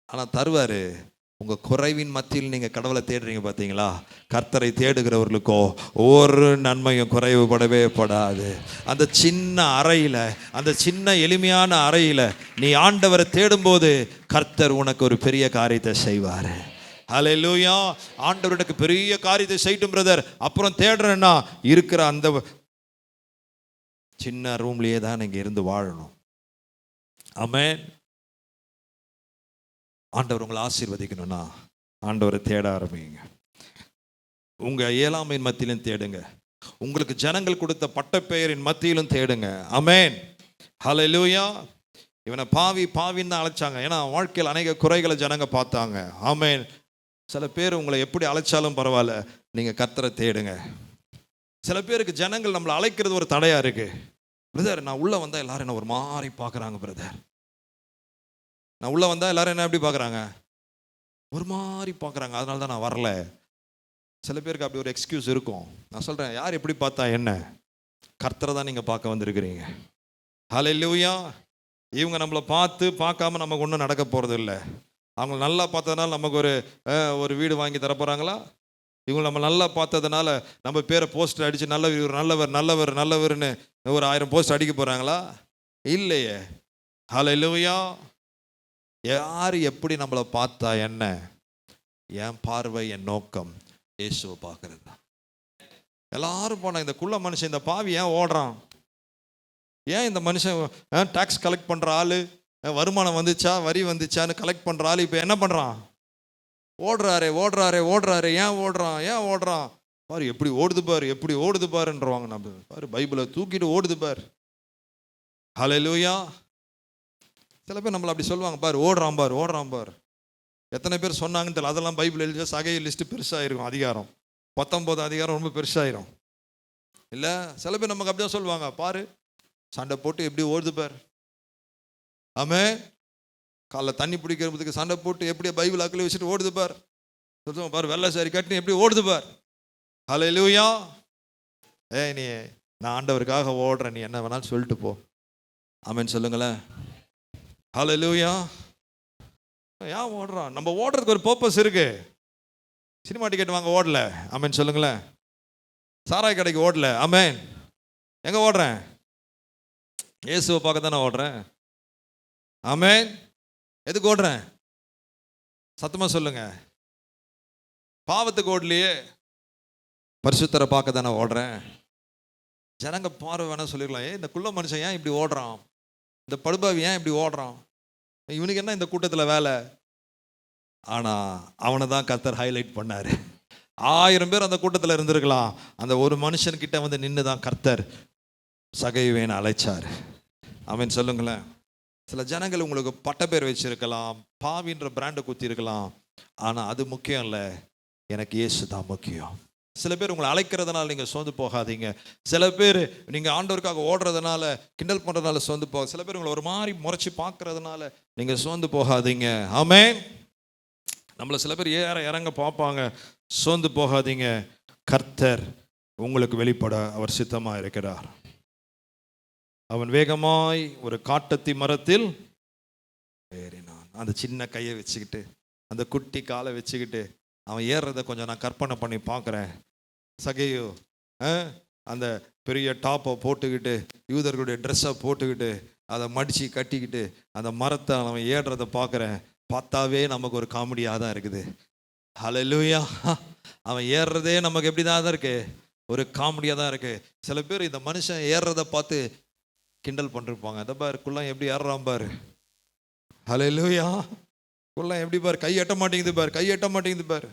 ஆனால் தருவார். உங்கள் குறைவின் மத்தியில் நீங்கள் கடவுளை தேடுறீங்க பார்த்தீங்களா? கர்த்தரை தேடுகிறவர்களுக்கோ ஒரு நன்மையும் குறைவுபடவே படாது. அந்த சின்ன அறையில், அந்த சின்ன எளிமையான அறையில் நீ ஆண்டவரை தேடும்போது கர்த்தர் உனக்கு ஒரு பெரிய காரியத்தை செய்வார். ஹல்லேலூயா. ஆண்டவர் எனக்கு பெரிய காரியத்தை செய்யட்டும் பிரதர், அப்புறம் தேடுறேன்னா இருக்கிற அந்த சின்ன ரூம்லேயே தான் நீங்கள் இருந்து வாழணும். ஆமென். ஆண்டவர் உங்களை ஆசீர்வதிக்கணும்னா ஆண்டவரை தேட ஆரம்பிங்க. உங்கள் இயலாமையின் மத்தியிலும் தேடுங்க. உங்களுக்கு ஜனங்கள் கொடுத்த பட்டப்பெயரின் மத்தியிலும் தேடுங்க. ஆமென். ஹல்லேலூயா. இவனை பாவி பாவின்னு தான் அழைச்சாங்க. ஏன்னா வாழ்க்கையில் அநேக குறைகளை ஜனங்க பார்த்தாங்க. ஆமென். சில பேர் உங்களை எப்படி அழைச்சாலும் பரவாயில்ல, நீங்கள் கர்த்தரை தேடுங்க. சில பேருக்கு ஜனங்கள் நம்மளை அழைக்கிறது ஒரு தடையாக இருக்கு. பிரதர், நான் உள்ளே வந்தால் எல்லாரும் என்ன ஒரு மாதிரி பார்க்குறாங்க. பிரதர், நான் உள்ளே வந்தால் எல்லாரும் என்ன எப்படி பார்க்குறாங்க? ஒரு மாதிரி பார்க்குறாங்க, அதனால தான் நான் வரல. சில பேருக்கு அப்படி ஒரு எக்ஸ்கியூஸ் இருக்கும். நான் சொல்கிறேன், யார் எப்படி பார்த்தா என்ன? கர்த்தரை தான் நீங்கள் பார்க்க வந்திருக்கிறீங்க. ஹல்லேலூயா. இவங்க நம்மளை பார்க்காம நமக்கு ஒன்றும் நடக்க போகிறது இல்லை. அவங்க நல்லா பார்த்ததுனால நமக்கு ஒரு வீடு வாங்கி தர போகிறாங்களா? இவங்க நம்ம நல்லா பார்த்ததுனால நம்ம பேரை போஸ்டர் அடித்து நல்லவர்னு ஒரு 1000 போஸ்ட் அடிக்க போகிறாங்களா? இல்லையே. ஹல்லேலூயா. யார் எப்படி நம்மளை பார்த்தா என்ன? என் பார்வை, என் நோக்கம் இயேசுவை பார்க்கறது தான். எல்லாரும் போனாங்க, இந்த குள்ள மனுஷன், இந்த பாவி ஏன் ஓடுறான்? ஏன் இந்த மனுஷன் டாக்ஸ் கலெக்ட் பண்ணுற ஆள், வருமானம் வந்துச்சா வரி வந்துச்சான்னு கலெக்ட் பண்ணுற ஆள் இப்போ என்ன பண்ணுறான்? ஓடுறாரே. ஏன் ஓடுறான்? பாரு எப்படி ஓடுது பாருன்றவாங்க. நம்ம பாரு, பைபிளை தூக்கிட்டு ஓடுது பாரு. ஹல்லேலூயா. சில பேர் நம்மளை அப்படி சொல்லுவாங்க, பாரு ஓடுறான் பார். எத்தனை பேர் சொன்னாங்கன்னு தெரியல. அதெல்லாம் பைபிள் எழுதி சகை லிஸ்ட்டு பெருசாகிருக்கும். அதிகாரம் 19 அதிகாரம் ரொம்ப பெருசாயிரும் இல்லை? சில பேர் நமக்கு அப்படிதான் சொல்லுவாங்க, பாரு சண்டை போட்டு எப்படி ஓடுது பார். ஆமென். காலைல தண்ணி பிடிக்கிறதுக்கு சண்டை போட்டு எப்படி பைபிள் அக்கில் வச்சுட்டு ஓடுது பார். சொல்லுவாங்க, பாரு வெள்ளை சாரி கட்டினு எப்படி ஓடுது பார். ஹல்லேலூயா. நீ நான் ஆண்டவருக்காக ஓடுறேன், நீ என்ன வேணாலும் சொல்லிட்டு போ. ஆமென் சொல்லுங்களேன். ஹல்லேலூயா. ஏன் ஓடுறான்? நம்ம ஓடுறதுக்கு ஒரு பர்பஸ் இருக்கு. சினிமா டிக்கெட் வாங்க ஓடல. ஆமென் சொல்லுங்களேன். சாராய கடைக்கு ஓடல. ஆமென். எங்க ஓடுறேன்? இயேசுவை பார்க்க தானே ஓடுறேன். ஆமென். எதுக்கு ஓடுறேன்? சத்தமா சொல்லுங்க. பாவத்துக்கு ஓடலையே, பரிசுத்தரை பார்க்க தானே ஓடுறேன். ஜனங்க பார்வை வேணா சொல்லிருக்கலாம், இந்த குள்ள மனுஷன் ஏன் இப்படி ஓடுறான்? இந்த படுபாவி ஏன் இப்படி ஓடுறான்? இவனுக்கு என்ன இந்த கூட்டத்தில் வேலை? ஆனால் அவனை தான் கர்த்தர் ஹைலைட் பண்ணார். 1000 பேர் அந்த கூட்டத்தில் இருந்திருக்கலாம். அந்த ஒரு மனுஷன்கிட்ட வந்து நின்று தான் கர்த்தர் சகைவேன்னு அழைச்சார். அவன் சொல்லுங்களேன். சில ஜனங்கள் உங்களுக்கு பட்ட பேர் வச்சிருக்கலாம், பாவின்ற பிராண்டை குத்தி இருக்கலாம். ஆனால் அது முக்கியம் இல்லை, எனக்கு இயேசு தான் முக்கியம். சில பேர் உங்களை அழைக்கிறதுனால நீங்கள் சோர்ந்து போகாதீங்க. சில பேர் நீங்கள் ஆண்டவருக்காக ஓடுறதுனால, கிண்டல் பண்ணுறதுனால சோர்ந்து போக, சில பேர் உங்களை ஒரு மாதிரி முறைச்சி பார்க்கறதுனால நீங்கள் சோர்ந்து போகாதீங்க. ஆமென். நம்மளை சில பேர் இறங்க பார்ப்பாங்க, சோர்ந்து போகாதீங்க. கர்த்தர் உங்களுக்கு வெளிப்பட அவர் சித்தமாக இருக்கிறார். அவன் வேகமாய் ஒரு காட்டத்தி மரத்தில் ஏறினான். அந்த சின்ன கையை வச்சுக்கிட்டு, அந்த குட்டி காலை வச்சுக்கிட்டு அவன் ஏறுறதை கொஞ்சம் நான் கற்பனை பண்ணி பார்க்குறேன். சகையோ அந்த பெரிய டாப்பை போட்டுக்கிட்டு, யூதர்களுடைய ட்ரெஸ்ஸை போட்டுக்கிட்டு, அதை மடித்து கட்டிக்கிட்டு அந்த மரத்தை அவன் ஏறுறதை பார்க்குறேன். பார்த்தாவே நமக்கு ஒரு காமெடியாக தான் இருக்குது. ஹல்லேலூயா. அவன் ஏறுறதே நமக்கு எப்படி தான் இருக்கு, ஒரு காமெடியாக தான் இருக்குது. சில பேர் இந்த மனுஷன் ஏறுறதை பார்த்து கிண்டல் பண்ணிருப்பாங்க. அதை பாரு குள்ளம் எப்படி ஏறுறான் பாரு. ஹல்லேலூயா. குள்ளம் எப்படி பாரு, கை எட்ட மாட்டேங்குது பாரு.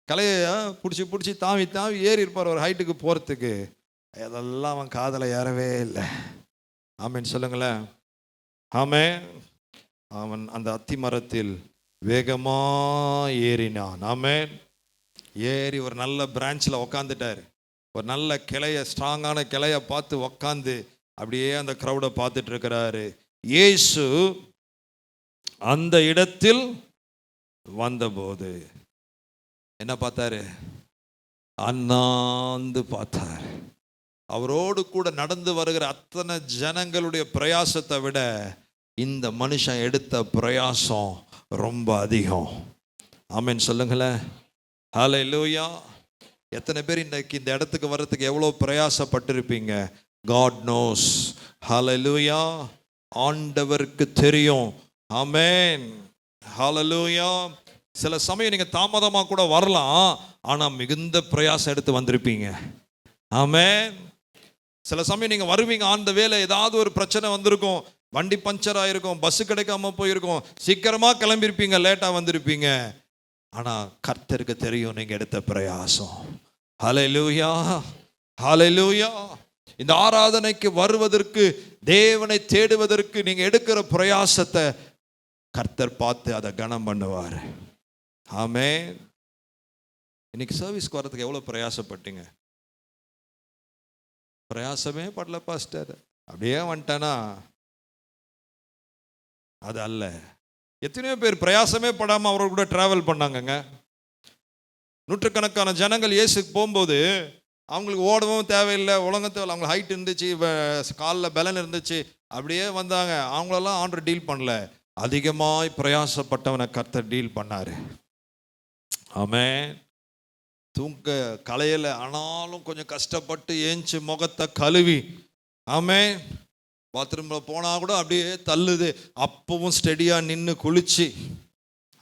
கலையை பிடிச்சி தாவி ஏறி இருப்பார் ஒரு ஹைட்டுக்கு போகிறதுக்கு. அதெல்லாம் அவன் காதலை ஏறவே இல்லை. ஆமென் சொல்லுங்களேன். ஆமென். அவன் அந்த அத்தி மரத்தில் வேகமா ஏறினான். ஆமென். ஏறி ஒரு நல்ல பிரான்ச்சில் உக்காந்துட்டார். ஒரு நல்ல கிளைய, ஸ்ட்ராங்கான கிளைய பார்த்து உக்காந்து அப்படியே அந்த க்ரௌடை பார்த்துட்டு இருக்கிறாரு. இயேசு அந்த இடத்தில் வந்தபோது என்ன பார்த்தாரு? அண்ணாந்து பார்த்தார். அவரோடு கூட நடந்து வருகிற அத்தனை ஜனங்களுடைய பிரயாசத்தை விட இந்த மனுஷன் எடுத்த பிரயாசம் ரொம்ப அதிகம். ஆமென் சொல்லுங்களேன். ஹல்லேலூயா. எத்தனை பேர் இன்னைக்கு இந்த இடத்துக்கு வர்றதுக்கு எவ்வளோ பிரயாசப்பட்டிருப்பீங்க? God nose. ஹல்லேலூயா. ஆண்டவருக்கு தெரியும். ஆமென். ஹல்லேலூயா. சில சமயம் நீங்கள் தாமதமாக கூட வரலாம், ஆனால் மிகுந்த பிரயாசம் எடுத்து வந்திருப்பீங்க. ஆமென். சில சமயம் நீங்கள் வருவீங்க, அந்த வேலை ஏதாவது ஒரு பிரச்சனை வந்திருக்கும், வண்டி பஞ்சர் ஆகிருக்கும், பஸ்ஸு கிடைக்காம போயிருக்கும், சீக்கிரமாக கிளம்பியிருப்பீங்க, லேட்டாக வந்திருப்பீங்க. ஆனால் கர்த்தருக்கு தெரியும் நீங்கள் எடுத்த பிரயாசம். ஹல்லேலூயா. ஹல்லேலூயா. இந்த ஆராதனைக்கு வருவதற்கு, தேவனை தேடுவதற்கு நீங்கள் எடுக்கிற பிரயாசத்தை கர்த்தர் பார்த்து அதை கனம் பண்ணுவார். ஆமென். இன்னைக்கு சர்வீஸ்க்கு வரதுக்கு எவ்வளோ பிரயாசப்பட்டீங்க? பிரயாசமே படல பாஸ்டர், அப்படியே வந்துட்டானா அது அல்ல. எத்தனையோ பேர் பிரயாசமே படாமல் அவரோட கூட டிராவல் பண்ணாங்கங்க. நூற்றுக்கணக்கான ஜனங்கள் இயேசுக்கு போகும்போது அவங்களுக்கு ஓடவும் தேவையில்லை, உலகம் தேவையில்லை, அவங்களுக்கு ஹைட் இருந்துச்சு, காலில் பலன் இருந்துச்சு, அப்படியே வந்தாங்க. அவங்களெல்லாம் ஆண்டவர் டீல் பண்ணல. அதிகமாய் பிரயாசப்பட்டவனை கர்த்தர் டீல் பண்ணாரு. ஆமென். தூங்க கலையில ஆனாலும் கொஞ்சம் கஷ்டப்பட்டு ஏஞ்சி முகத்தை கழுவி, ஆமென், பாத்ரூமில் போனால் கூட அப்படியே தள்ளுது, அப்பவும் ஸ்டெடியாக நின்று குளிச்சு,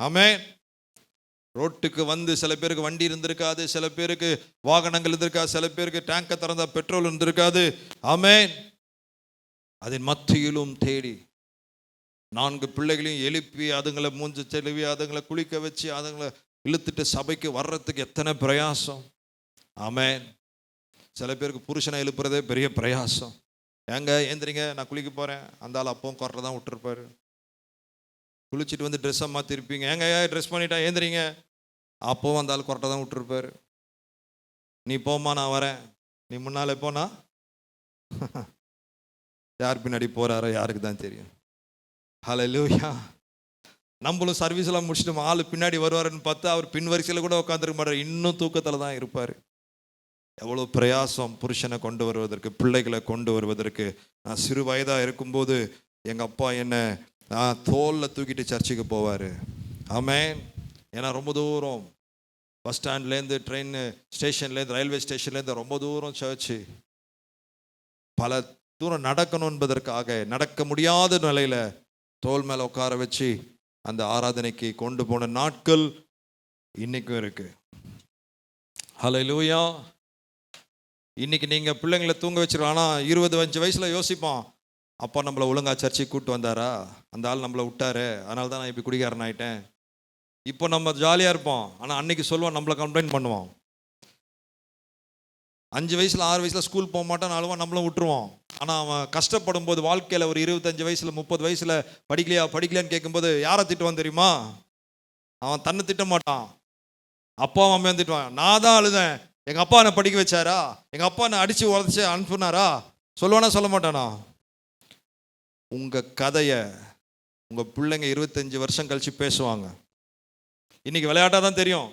ஆமென், ரோட்டுக்கு வந்து சில பேருக்கு வண்டி இருந்திருக்காது, சில பேருக்கு வாகனங்கள் இருந்திருக்காது, சில பேருக்கு டேங்கை திறந்த பெட்ரோல் இருந்திருக்காது, ஆமென், அதன் மத்தியிலும் தேடி 4 பிள்ளைகளையும் எழுப்பி அதுங்களை மூஞ்சி தெளிவி அதுங்களை குளிக்க வச்சு அதுங்களை இழுத்துட்டு சபைக்கு வர்றதுக்கு எத்தனை பிரயாசம். ஆமென். சில பேருக்கு புருஷனை எழுப்புறதே பெரிய பிரயாசம். ஏங்க ஏந்திரிங்க, நான் குளிக்க போகிறேன், அந்த ஆள் அப்பவும் குறை தான் விட்டுருப்பாரு. குளிச்சுட்டு வந்து ட்ரெஸ்ஸை மாற்றிருப்பீங்க, ஏங்க ட்ரெஸ் பண்ணிட்டா ஏந்திரிங்க, அப்பவும் அந்த ஆள் குறை தான் விட்டுருப்பாரு. நீ போம்மா நான் வரேன், நீ முன்னாலே போனா யார் பின்னாடி போகிறாரோ யாருக்கு தான் தெரியும். ஹல்லேலூயா. நம்மளும் சர்வீஸ்லாம் முடிச்சுட்டு ஆள் பின்னாடி வருவாருன்னு பார்த்தா அவர் பின் வரிசையில் கூட உட்காந்துருக்க மாட்டார், இன்னும் தூக்கத்தில் தான் இருப்பார். எவ்வளோ பிரயாசம் புருஷனை கொண்டு வருவதற்கு, பிள்ளைகளை கொண்டு வருவதற்கு. நான் சிறு வயதாக இருக்கும்போது எங்கள் அப்பா என்னை தோளில் தூக்கிட்டு சர்ச்சுக்கு போவார். ஆமென். ஏன்னா ரொம்ப தூரம், பஸ் ஸ்டாண்ட்லேருந்து ட்ரெயின் ஸ்டேஷன்லேருந்து ரயில்வே ஸ்டேஷன்லேருந்து ரொம்ப தூரம் சர்ச்சு, பல தூரம் நடக்கணும் என்பதற்காக நடக்க முடியாத நிலையில் தோல் மேலே உட்கார வச்சு அந்த ஆராதனைக்கு கொண்டு போன நாட்கள் இன்னைக்கும் இருக்கு. ஹல்லேலூயா. இன்னைக்கு நீங்கள் பிள்ளைங்களை தூங்க வச்சிருக்கோம், ஆனால் 25 வயசில் யோசிப்போம், அப்பா நம்மளை ஒழுங்கா சர்ச்சைக்கு கூப்பிட்டு வந்தாரா, அந்த ஆள் நம்மளை விட்டாரு, அதனால தான் நான் இப்படி குடிகாரன் ஆகிட்டேன். இப்போ நம்ம ஜாலியாக இருப்போம், ஆனால் அன்னைக்கு சொல்லுவோம், நம்மளை கம்ப்ளைண்ட் பண்ணுவோம். 5 வயசில் 6 வயசில் ஸ்கூல் போக மாட்டான் அழுவான், நம்மளும் விட்டுருவோம். ஆனால் அவன் கஷ்டப்படும் போது வாழ்க்கையில் ஒரு 25 வயசில் 30 வயசில் படிக்கலையான்னு கேட்கும்போது யாரை திட்டுவான் தெரியுமா? அவன் தன்னை திட்ட மாட்டான், அப்பா அம்மையான் திட்டுவான். நான் தான் அழுதேன், எங்கள் அப்பா என்னை படிக்க வச்சாரா, எங்கள் அப்பா என்னை அடித்து உதச்சி அனுப்புனாரா சொல்லுவானா சொல்ல மாட்டானா? உங்கள் கதையை உங்கள் பிள்ளைங்க 25 வருஷம் கழித்து பேசுவாங்க. இன்னைக்கு விளையாட்டாக தான் தெரியும்,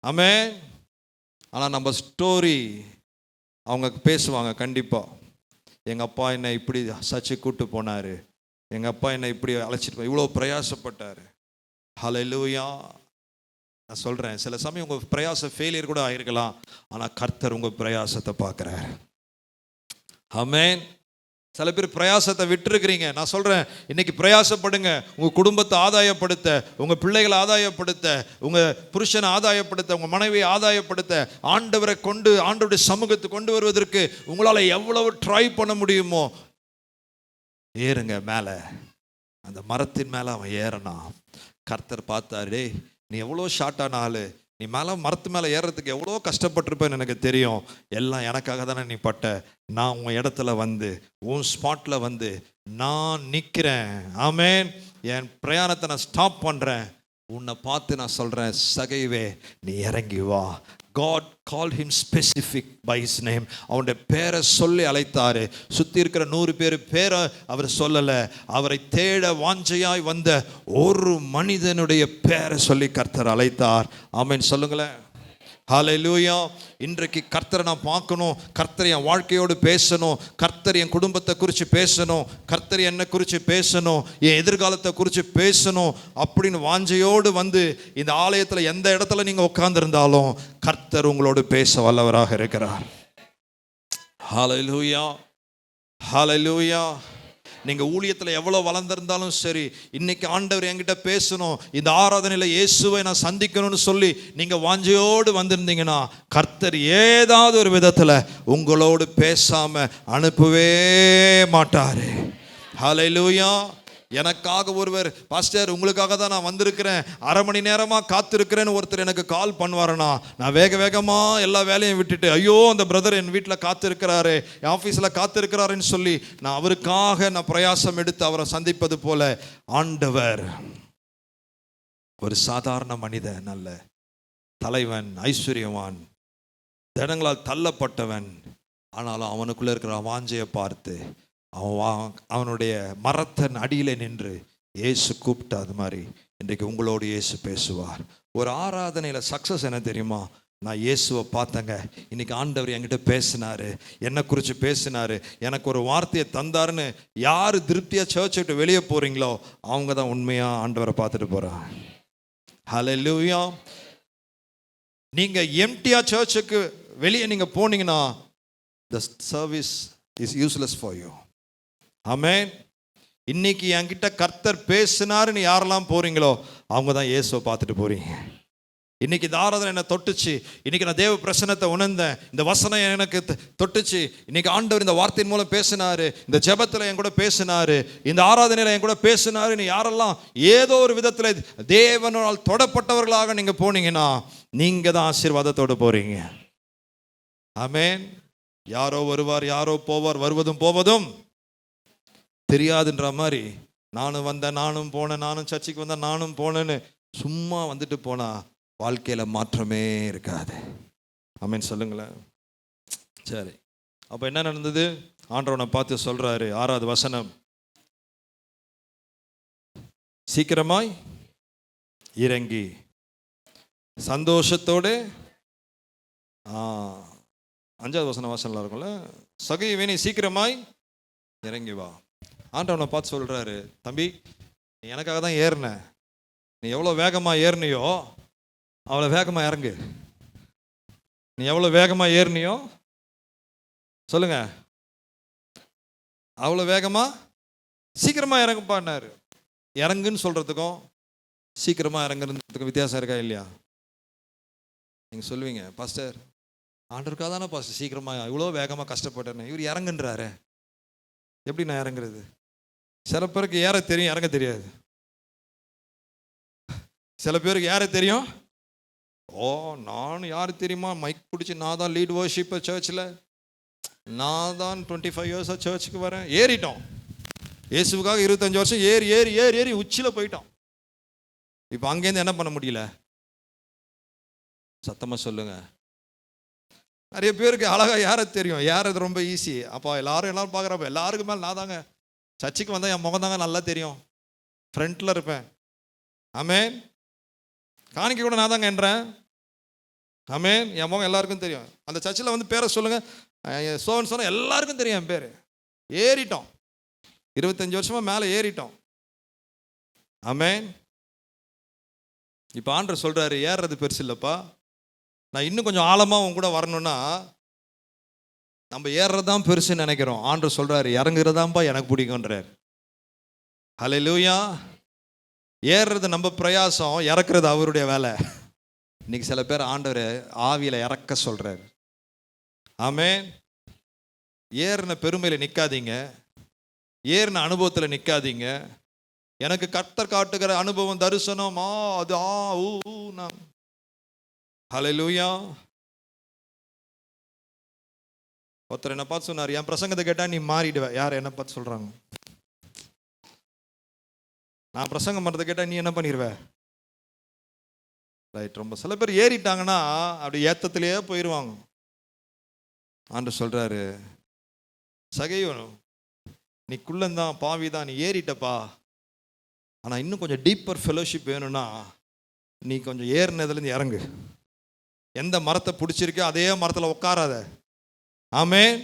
ஆமென். ஆனால் நம்ம ஸ்டோரி அவங்க பேசுவாங்க கண்டிப்பாக. எங்கள் அப்பா என்னை இப்படி சர்ச்சை கூட்டு போனார், எங்கள் அப்பா என்னை இப்படி அழைச்சிட்டு போய் இவ்வளோ பிரயாசப்பட்டார். ஹல்லேலூயா. நான் சொல்கிறேன், சில சமயம் உங்கள் பிரயாசம் ஃபெயிலியர் கூட ஆகிருக்கலாம், ஆனால் கர்த்தர் உங்கள் பிரயாசத்தை பார்க்குறார். ஆமென். சில பேர் பிரயாசத்தை விட்டுருக்கிறீங்க. நான் சொல்கிறேன், இன்னைக்கு பிரயாசப்படுங்க. உங்கள் குடும்பத்தை ஆதாயப்படுத்த, உங்கள் பிள்ளைகளை ஆதாயப்படுத்த, உங்கள் புருஷனை ஆதாயப்படுத்த, உங்கள் மனைவியை ஆதாயப்படுத்த, ஆண்டவரை கொண்டு ஆண்டவருடைய சமூகத்தை கொண்டு வருவதற்கு உங்களால் எவ்வளவு ட்ரை பண்ண முடியுமோ ஏறுங்க மேலே. அந்த மரத்தின் மேலே அவன் ஏறனா கர்த்தர் பார்த்தாரு, நீ எவ்வளோ ஷார்ட்டான ஆள், நீ மேலே மரத்து மேலே ஏறுறதுக்கு எவ்வளோ கஷ்டப்பட்டிருப்பேன்னு எனக்கு தெரியும், எல்லாம் எனக்காக தானே நீ பட்ட, நான் உன் இடத்துல வந்து உன் ஸ்பாட்டில் வந்து நான் நிற்கிறேன். ஆமென். என் பிரயாணத்தை நான் ஸ்டாப் பண்ணுறேன், உன்னை பார்த்து நான் சொல்கிறேன், சகைவே நீ இறங்கி வா. God called him specific by his name. அவனுடைய பேரை சொல்லி அழைத்தாரு. சுற்றி இருக்கிற 100 பேர் பேரை அவர் சொல்லலை, அவரை தேட வாஞ்சையாய் வந்த ஒரு மனிதனுடைய பேரை சொல்லி கர்த்தர் அழைத்தார். ஆமென் சொல்லுங்களேன். ஹல்லேலூயா. இன்றைக்கு கர்த்தரை நான் பார்க்கணும், கர்த்தர் என் வாழ்க்கையோடு பேசணும், கர்த்தர் என் குடும்பத்தை குறித்து பேசணும், கர்த்தர் என்னை குறித்து பேசணும், என் எதிர்காலத்தை குறித்து பேசணும் அப்படின்னு வாஞ்சையோடு வந்து இந்த ஆலயத்தில் எந்த இடத்துல நீங்கள் உட்கார்ந்திருந்தாலும் கர்த்தர் உங்களோடு பேச வல்லவராக இருக்கிறார். ஹல்லேலூயா. ஹல்லேலூயா. நீங்கள் ஊழியத்தில் எவ்வளோ வளர்ந்திருந்தாலும் சரி, இன்னைக்கு ஆண்டவர் என்கிட்ட பேசணும், இந்த ஆராதனையில் இயேசுவை நான் சந்திக்கணும்னு சொல்லி நீங்கள் வாஞ்சையோடு வந்திருந்தீங்கன்னா கர்த்தர் ஏதாவது ஒரு விதத்தில் உங்களோடு பேசாமல் அனுப்பவே மாட்டார். ஹல்லேலூயா. எனக்காக ஒருவர், பாஸ்டர் உங்களுக்காக தான் நான் வந்திருக்கிறேன், 1/2 மணி நேரமாக காத்திருக்கிறேன்னு ஒருத்தர் எனக்கு கால் பண்ணுவாருன்னா நான் வேகமாக எல்லா வேலையும் விட்டுட்டு, ஐயோ அந்த பிரதர் என் வீட்டில் காத்திருக்கிறாரு, என் ஆஃபீஸில் காத்திருக்கிறாருன்னு சொல்லி நான் அவருக்காக நான் பிரயாசம் எடுத்து அவரை சந்திப்பது போல ஆண்டவர் ஒரு சாதாரண மனிதன் அல்ல, தலைவன், ஐஸ்வர்யவான், ஜனங்களால் தள்ளப்பட்டவன். ஆனாலும் அவனுக்குள்ள இருக்கிற வாஞ்சையை பார்த்து அவனுடைய மரத்தின் அடியில் நின்று இயேசு கூப்பிட்டு, அது மாதிரி இன்றைக்கு உங்களோடு இயேசு பேசுவார். ஒரு ஆராதனையில் சக்ஸஸ் என்ன தெரியுமா? நான் இயேசுவை பார்த்தேங்க, இன்னைக்கு ஆண்டவர் என்கிட்ட பேசினாரு, என்னை குறித்து பேசினாரு, எனக்கு ஒரு வார்த்தையை தந்தாருன்னு யார் திருப்தியாக சர்ச்சை விட்டு வெளியே போகிறீங்களோ அவங்க தான் உண்மையாக ஆண்டவரை பார்த்துட்டு போகிறாங்க. ஹல்லேலூயா. நீங்கள் எம்டியாக சர்ச்சுக்கு வெளியே நீங்கள் போனீங்கன்னா the service is useless for you. ஆமென். இன்னைக்கு என்கிட்ட கர்த்தர் பேசினாருன்னு யாரெல்லாம் போறீங்களோ அவங்க தான் இயேசுவை பார்த்துட்டு போறீங்க. இன்னைக்கு இந்த ஆராதனை என்னை தொட்டுச்சு, இன்னைக்கு நான் தேவ பிரசன்னத்தை உணர்ந்தேன், இந்த வசனம் எனக்கு தொட்டுச்சு, இன்னைக்கு ஆண்டவர் இந்த வார்த்தையின் மூலம் பேசினாரு, இந்த ஜெபத்தில் என் கூட பேசினாரு, இந்த ஆராதனையில் என் கூட பேசினாருன்னு யாரெல்லாம் ஏதோ ஒரு விதத்தில் தேவனால் தொடப்பட்டவர்களாக நீங்கள் போனீங்கன்னா நீங்கள் தான் ஆசீர்வாதத்தோடு போறீங்க. ஆமென். யாரோ வருவார், யாரோ போவார், வருவதும் போவதும் தெரியாதுன்ற மாதிரி நானும் வந்தேன், நானும் போனேன், நானும் சர்ச்சுக்கு வந்தேன், நானும் போனேன்னு சும்மா வந்துட்டு போனா வாழ்க்கையில் மாற்றமே இருக்காது. ஆமென் சொல்லுங்களேன். சரி, அப்போ என்ன நடந்தது? ஆண்டவனை பார்த்து சொல்றாரு, 6வது வசனம், சீக்கிரமாய் இறங்கி சந்தோஷத்தோடு 5வது வசனம் வாசனலாம் இருக்கும்ல, சகைவேனி சீக்கிரமாய் இறங்கி வா. ஆண்டவனை பார்த்து சொல்றாரு, தம்பி நீ எனக்காக தான் ஏறின, நீ எவ்வளோ வேகமாக ஏறினியோ அவ்வளோ வேகமாக இறங்கு. நீ எவ்வளோ வேகமாக ஏறினியோ சொல்லுங்க, அவ்வளோ வேகமாக சீக்கிரமாக இறங்குப்பான்னாரு. இறங்குன்னு சொல்கிறதுக்கும் சீக்கிரமாக இறங்குறதுக்கும் வித்தியாசம் இருக்கா இல்லையா? நீங்கள் சொல்லுவீங்க, பாஸ்டர் ஆண்டருக்காக தானே பாஸ்டர் சீக்கிரமாக இவ்வளோ வேகமாக கஷ்டப்பட்டேன்னு, இவர் இறங்குன்றாரு, எப்படி நான் இறங்குறது? சில பேருக்கு ஏற தெரியும், இறங்க தெரியாது. சில பேருக்கு யாரை தெரியும், ஓ நான் யார் தெரியுமா, மைக் பிடிச்சி நான் தான் லீட் வர்ஷிப்பர் சர்ச்சில், நான் தான் 25 இயர்ஸாக சர்ச்சுக்கு வரேன். ஏறிட்டோம், இயேசுவுக்காக 25 வருஷம் ஏறி ஏறி ஏறி ஏறி உச்சியில் போயிட்டோம். இப்போ அங்கேருந்து என்ன பண்ண முடியல? சத்தமாக சொல்லுங்க. நிறைய பேருக்கு அழகாக யாரை தெரியும், ஏறது ரொம்ப ஈஸி. அப்போ எல்லாரும் பார்க்குறப்ப எல்லாருக்கும் மேலே நான் தாங்க சர்ச்சுக்கு வந்தால் என் முகம் தாங்க நல்லா தெரியும், ஃப்ரண்ட்டில் இருப்பேன். ஆமென். காணிக்க கூட நான் தாங்க என்றேன். ஆமென். என் முகம் எல்லாருக்கும் தெரியும். அந்த சர்ச்சில் வந்து பேரை சொல்லுங்க, சோன்னு சொன்னால் எல்லாருக்கும் தெரியும் என் பேர். ஏறிட்டோம், 25 வருஷமாக மேலே ஏறிட்டோம். ஆமென். இப்போ ஆண்டவர் சொல்கிறாரு, ஏறுறது பெருசு இல்லைப்பா, நான் இன்னும் கொஞ்சம் ஆழமாக உன் கூட வரணும்னா நம்ம ஏறுறது தான் பெருசுன்னு நினைக்கிறோம். ஆண்டவர் சொல்கிறாரு, இறங்குறதாம்பா எனக்கு பிடிக்கும்ன்றார். ஹல்லேலூயா. ஏறுறது நம்ம பிரயாசம், இறக்குறது அவருடைய வேலை. இன்னைக்கு சில பேர் ஆண்டவர் ஆவியில் இறக்க சொல்கிறார். ஆமென். ஏறின பெருமையில் நிற்காதீங்க, ஏறின அனுபவத்தில் நிற்காதீங்க. எனக்கு கர்த்தர் காட்டுகிற அனுபவம், தரிசனம், அது நான் ஹல்லேலூயா. ஒருத்தர் என்ன பார்த்து சொன்னார், என் பிரசங்கத்தை கேட்டால் நீ மாறிடுவ. யார் என்ன பார்த்து சொல்கிறாங்க? நான் பிரசங்கம் பண்ணுறதை கேட்டால் நீ என்ன பண்ணிடுவ? ரைட். ரொம்ப சில பேர் ஏறிட்டாங்கன்னா அப்படி ஏத்தத்திலேயே போயிடுவாங்க. ஆண்டவர் சொல்கிறாரு, சகைவனும் நீ குள்ளந்தான், பாவி தான், நீ ஏறிட்டப்பா, ஆனால் இன்னும் கொஞ்சம் டீப்பர் ஃபெலோஷிப் வேணும்னா நீ கொஞ்சம் ஏறினதுலேருந்து இறங்கு. எந்த மரத்தை பிடிச்சிருக்கோ அதே மரத்தில் உட்காராத. ஆமென்.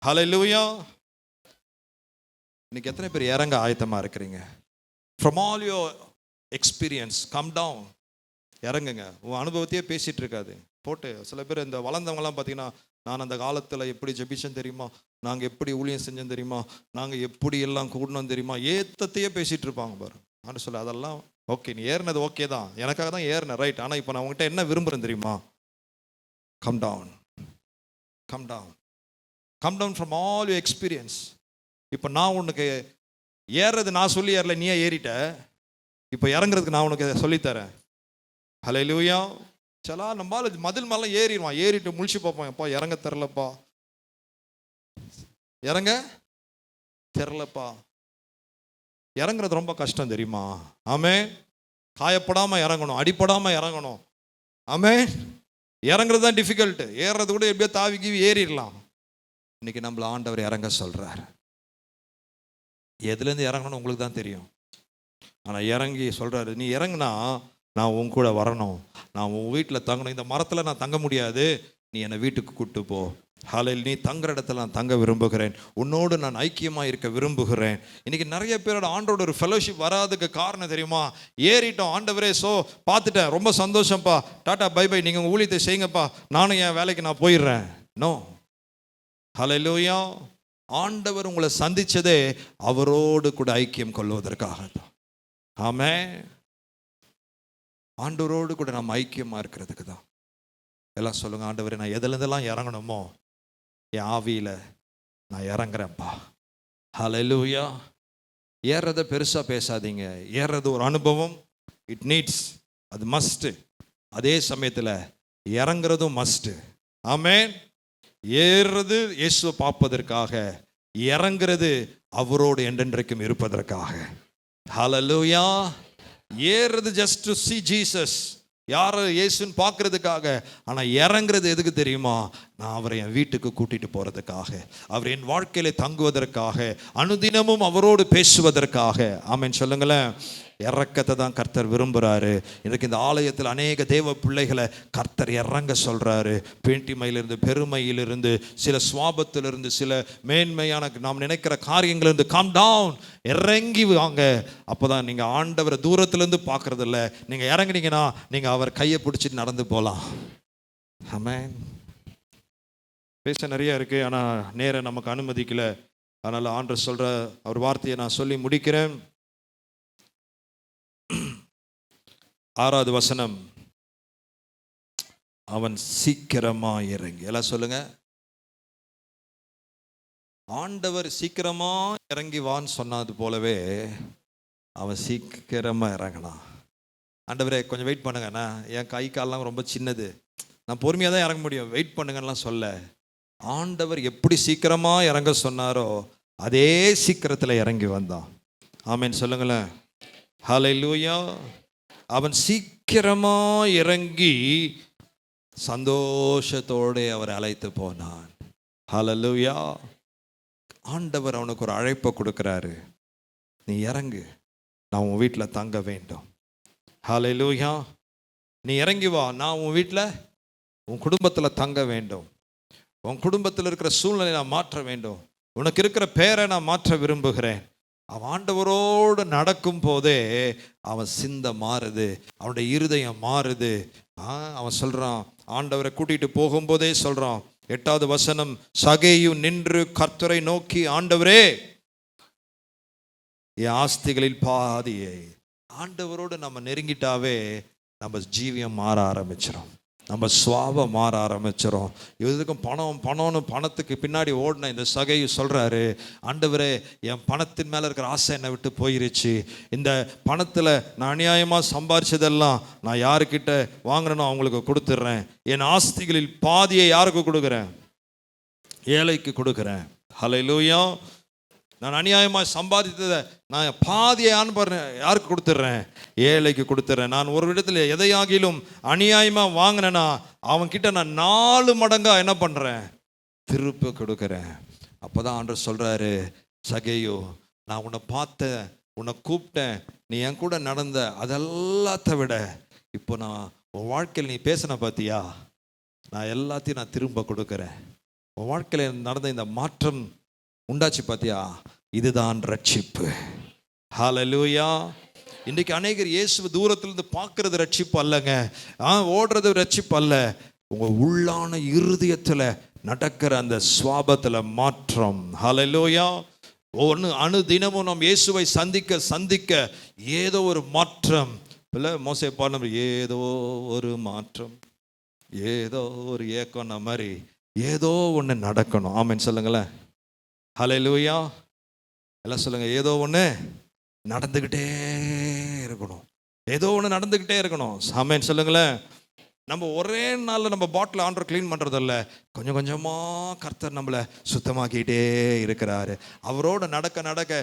ஹல்லேலூயா. இன்னைக்கு எத்தனை பேர் இறங்க ஆயத்தமாக இருக்கிறீங்க? From all your experience come down. இறங்குங்க. உன் அனுபவத்தையே பேசிகிட்டு இருக்காது போட்டு. சில பேர் இந்த வளர்ந்தவங்கலாம் பார்த்தீங்கன்னா, நான் அந்த காலத்தில் எப்படி ஜெபிச்சேன் தெரியுமா, நாங்கள் எப்படி ஊழியம் செஞ்சோம் தெரியுமா, நாங்கள் எப்படி எல்லாம் கூடணும் தெரியுமா, ஏத்தத்தையே பேசிகிட்டு இருப்பாங்க பாரு. ஆண்டு சொல்ல, அதெல்லாம் ஓகே, நீ ஏறினது ஓகே தான், எனக்காக தான் ஏறின, ரைட். ஆனால் இப்போ நான் உங்கள்கிட்ட என்ன விரும்புகிறேன் தெரியுமா? Come down, come down, come down from all you experience. இப்போ நான் உனக்கு ஏறுறது நான் சொல்லி ஏறல, நீயே ஏறிட்ட. இப்போ இறங்குறதுக்கு நான் உனக்கு சொல்லித்தரேன். ஹல்லேலூயா. சலா நம்மளால மதில் மேலாம் ஏறிடுவான், ஏறிட்டு முழிச்சு பார்ப்போம், எப்பா இறங்க தெரிலப்பா, இறங்க தெரிலப்பா. இறங்குறது ரொம்ப கஷ்டம் தெரியுமா? ஆமென். காயப்படாமல் இறங்கணும், அடிப்படாமல் இறங்கணும். ஆமென். இறங்குறது தான் டிஃபிகல்ட்டு. ஏறுறது கூட எப்படியோ தாவி ஏறிடலாம். இன்னைக்கு நம்மள ஆண்டவர் இறங்க சொல்கிறார். எதுலேருந்து இறங்கணும்னு உங்களுக்கு தான் தெரியும். ஆனால் இறங்கி சொல்கிறாரு, நீ இறங்குனா நான் உன் கூட வரணும், நான் உன் வீட்டில் தங்கணும். இந்த மரத்தில் நான் தங்க முடியாது, நீ என்னை வீட்டுக்கு கூப்பிட்டு போ. ஹல்லேலூயா. நீ தங்குற இடத்துல நான் தங்க விரும்புகிறேன், உன்னோடு நான் ஐக்கியமாக இருக்க விரும்புகிறேன். இன்றைக்கி நிறைய பேரோட ஆண்டோட ஒரு ஃபெலோஷிப் வராதுக்கு காரணம் தெரியுமா? ஏறிட்டோம், ஆண்டவரே ஸோ பார்த்துட்டேன், ரொம்ப சந்தோஷம்ப்பா, டாட்டா பை பை, நீங்கள் உங்கள் ஊழியத்தை செய்யுங்கப்பா, நானும் என் வேலைக்கு நான் போயிடுறேன். நோ. ஹல்லேலூயா. ஆண்டவர் உங்களை சந்தித்ததே அவரோடு கூட ஐக்கியம் கொள்வதற்காக தான். ஆமென். ஆண்டவரோடு கூட நம்ம ஐக்கியமாக இருக்கிறதுக்கு தான். எல்லாம் சொல்லுங்கள், ஆண்டவரே நான் எதுலேருந்தெல்லாம் இறங்கணுமோ என் ஆவியில் நான் இறங்குறேன்ப்பா. ஹல்லேலூயா. ஏறுறதை பெருசாக பேசாதீங்க. ஏறுறது ஒரு அனுபவம், இட் நீட்ஸ், அது மஸ்ட்டு. அதே சமயத்தில் இறங்குறதும் மஸ்ட்டு. ஆமென். ஏறுறது இயேசுவை பார்ப்பதற்காக, இறங்குறது அவரோடு என்றென்றைக்கும் இருப்பதற்காக. ஹல்லேலூயா. ஏறுறது ஜஸ்ட் டு see ஜீசஸ், யார் இயேசுன்னு பார்க்கறதுக்காக. ஆனால் இறங்குறது எதுக்கு தெரியுமா? நான் அவரை என் வீட்டுக்கு கூட்டிட்டு போகிறதுக்காக, அவர் என் வாழ்க்கையில தங்குவதற்காக, அனுதினமும் அவரோடு பேசுவதற்காக. ஆமென் சொல்லுங்களேன். இறக்கத்தை தான் கர்த்தர் விரும்புகிறாரு. இன்றைக்கு இந்த ஆலயத்தில் அநேக தேவ பிள்ளைகளை கர்த்தர் இறங்க சொல்கிறாரு. பேண்டிமையிலிருந்து, பெருமையிலிருந்து, சில சுவாபத்திலிருந்து, சில மேன்மையான நாம் நினைக்கிற காரியங்களிலிருந்து கம் டவுன், இறங்கி வாங்க. அப்போ தான் நீங்கள் ஆண்டவரை தூரத்துலேருந்து பார்க்குறதில்ல, நீங்கள் இறங்குனீங்கன்னா நீங்கள் அவர் கையை பிடிச்சிட்டு நடந்து போகலாம். ஆமென். பேச நிறைய இருக்குது, ஆனால் நேரம் நமக்கு அனுமதிக்கல. அதனால் ஆண்டவர் சொல்கிற அவர் வார்த்தையை நான் சொல்லி முடிக்கிறேன். 6வது வசனம், அவன் சீக்கிரமா இறங்கி. எல்லாம் சொல்லுங்க, ஆண்டவர் சீக்கிரமா இறங்கி வான்னு சொன்னது போலவே அவன் சீக்கிரமா இறங்கினான். ஆண்டவரே கொஞ்சம் வெயிட் பண்ணுங்கண்ணா, என் கை கால்லாம் ரொம்ப சின்னது, நான் பொறுமையாக தான் இறங்க முடியும், வெயிட் பண்ணுங்கலாம் சொல்ல. ஆண்டவர் எப்படி சீக்கிரமா இறங்க சொன்னாரோ அதே சீக்கிரத்தில் இறங்கி வந்தான். ஆமென் சொல்லுங்களேன். ஹல்லேலூயா. அவன் சீக்கிரமா இறங்கி சந்தோஷத்தோடு அவர் அழைத்து போனான். ஹல்லேலூயா. ஆண்டவர் அவனுக்கு ஒரு அழைப்பை கொடுக்குறாரு, நீ இறங்கு, நான் உன் வீட்டில் தங்க வேண்டும். ஹல்லேலூயா. நீ இறங்கி வா, நான் உன் வீட்டில் உன் குடும்பத்தில் தங்க வேண்டும், உன் குடும்பத்தில் இருக்கிற சூழ்நிலை நான் மாற்ற வேண்டும், உனக்கு இருக்கிற பேரை நான் மாற்ற விரும்புகிறேன். அவன் ஆண்டவரோடு நடக்கும் போதே அவன் சிந்தை மாறுது, அவனுடைய இருதயம் மாறுது. அவன் சொல்கிறான், ஆண்டவரை கூட்டிகிட்டு போகும்போதே சொல்கிறான், 8வது வசனம், சகேயு நின்று கர்த்தரை நோக்கி, ஆண்டவரே என் ஆஸ்திகளில் பாதியை. ஆண்டவரோடு நம்ம நெருங்கிட்டாவே நம்ம ஜீவியம் மாற ஆரம்பிச்சிடும், நம்ம சுவாபம் மாற ஆரம்பிச்சிடும். எதுக்கும் பணம்னு பணத்துக்கு பின்னாடி ஓடின இந்த சகையை சொல்கிறாரு, ஆண்டவரே என் பணத்தின் மேலே இருக்கிற ஆசை என்னை விட்டு போயிருச்சு, இந்த பணத்தில் நான் அநியாயமாக சம்பாரிச்சதெல்லாம் நான் யாருக்கிட்ட வாங்கினோ அவங்களுக்கு கொடுத்துட்றேன், என் ஆஸ்திகளில் பாதியை யாருக்கு கொடுக்குறேன்? ஏழைக்கு கொடுக்குறேன். ஹல்லேலூயா. நான் அநியாயமாக சம்பாதித்ததை நான் பாதியை யாருக்கு கொடுத்துட்றேன்? ஏழைக்கு கொடுத்துட்றேன். நான் ஒரு இடத்துல எதையாகிலும் அநியாயமாக வாங்கினேன்னா அவன்கிட்ட நான் 4 மடங்காக என்ன பண்ணுறேன்? திருப்பி கொடுக்குறேன். அப்போ தான் ஆண்டவர் சொல்கிறாரு, சகேயு நான் உன்னை பார்த்தேன், உன்னை கூப்பிட்டேன், நீ என் கூட நடந்த, அதெல்லாத்த விட இப்போ நான் உன் வாழ்க்கையில் நீ பேசின பார்த்தியா, நான் எல்லாத்தையும் நான் திரும்ப கொடுக்குறேன். உன் வாழ்க்கையில் நடந்த இந்த மாற்றம் உண்டாச்சு பார்த்தியா, இதுதான் ரட்சிப்பு. ஹல்லேலூயா. இன்றைக்கு அநேகர் இயேசுவை தூரத்திலிருந்து பார்க்கறது ரட்சிப்பு அல்லங்க, ஓடுறது ரட்சிப்பு அல்ல. உங்கள் உள்ளான இருதயத்தில் நடக்கிற அந்த சுவாபத்தில் மாற்றம். ஹல்லேலூயா. அனுதினமும் நாம் இயேசுவை சந்திக்க ஏதோ ஒரு மாற்றம் இல்லை. மோசே பாருங்க, ஏதோ ஒரு மாற்றம், ஏதோ ஒரு ஏக்கம் மாதிரி ஏதோ ஒன்று நடக்கணும். ஆமென் சொல்லுங்களேன். ஹல்லேலூயா. எல்லாம் சொல்லுங்க, ஏதோ ஒன்று நடந்துக்கிட்டே இருக்கணும், ஏதோ ஒன்று நடந்துக்கிட்டே இருக்கணும். ஆமென் சொல்லுங்களேன். நம்ம ஒரே நாளில் நம்ம பாட்டில் ஆண்டவர் க்ளீன் பண்ணுறதில்ல, கொஞ்சம் கொஞ்சமாக கர்த்தர் நம்மளை சுத்தமாக்கிட்டே இருக்கிறாரு. அவரோட நடக்க நடக்க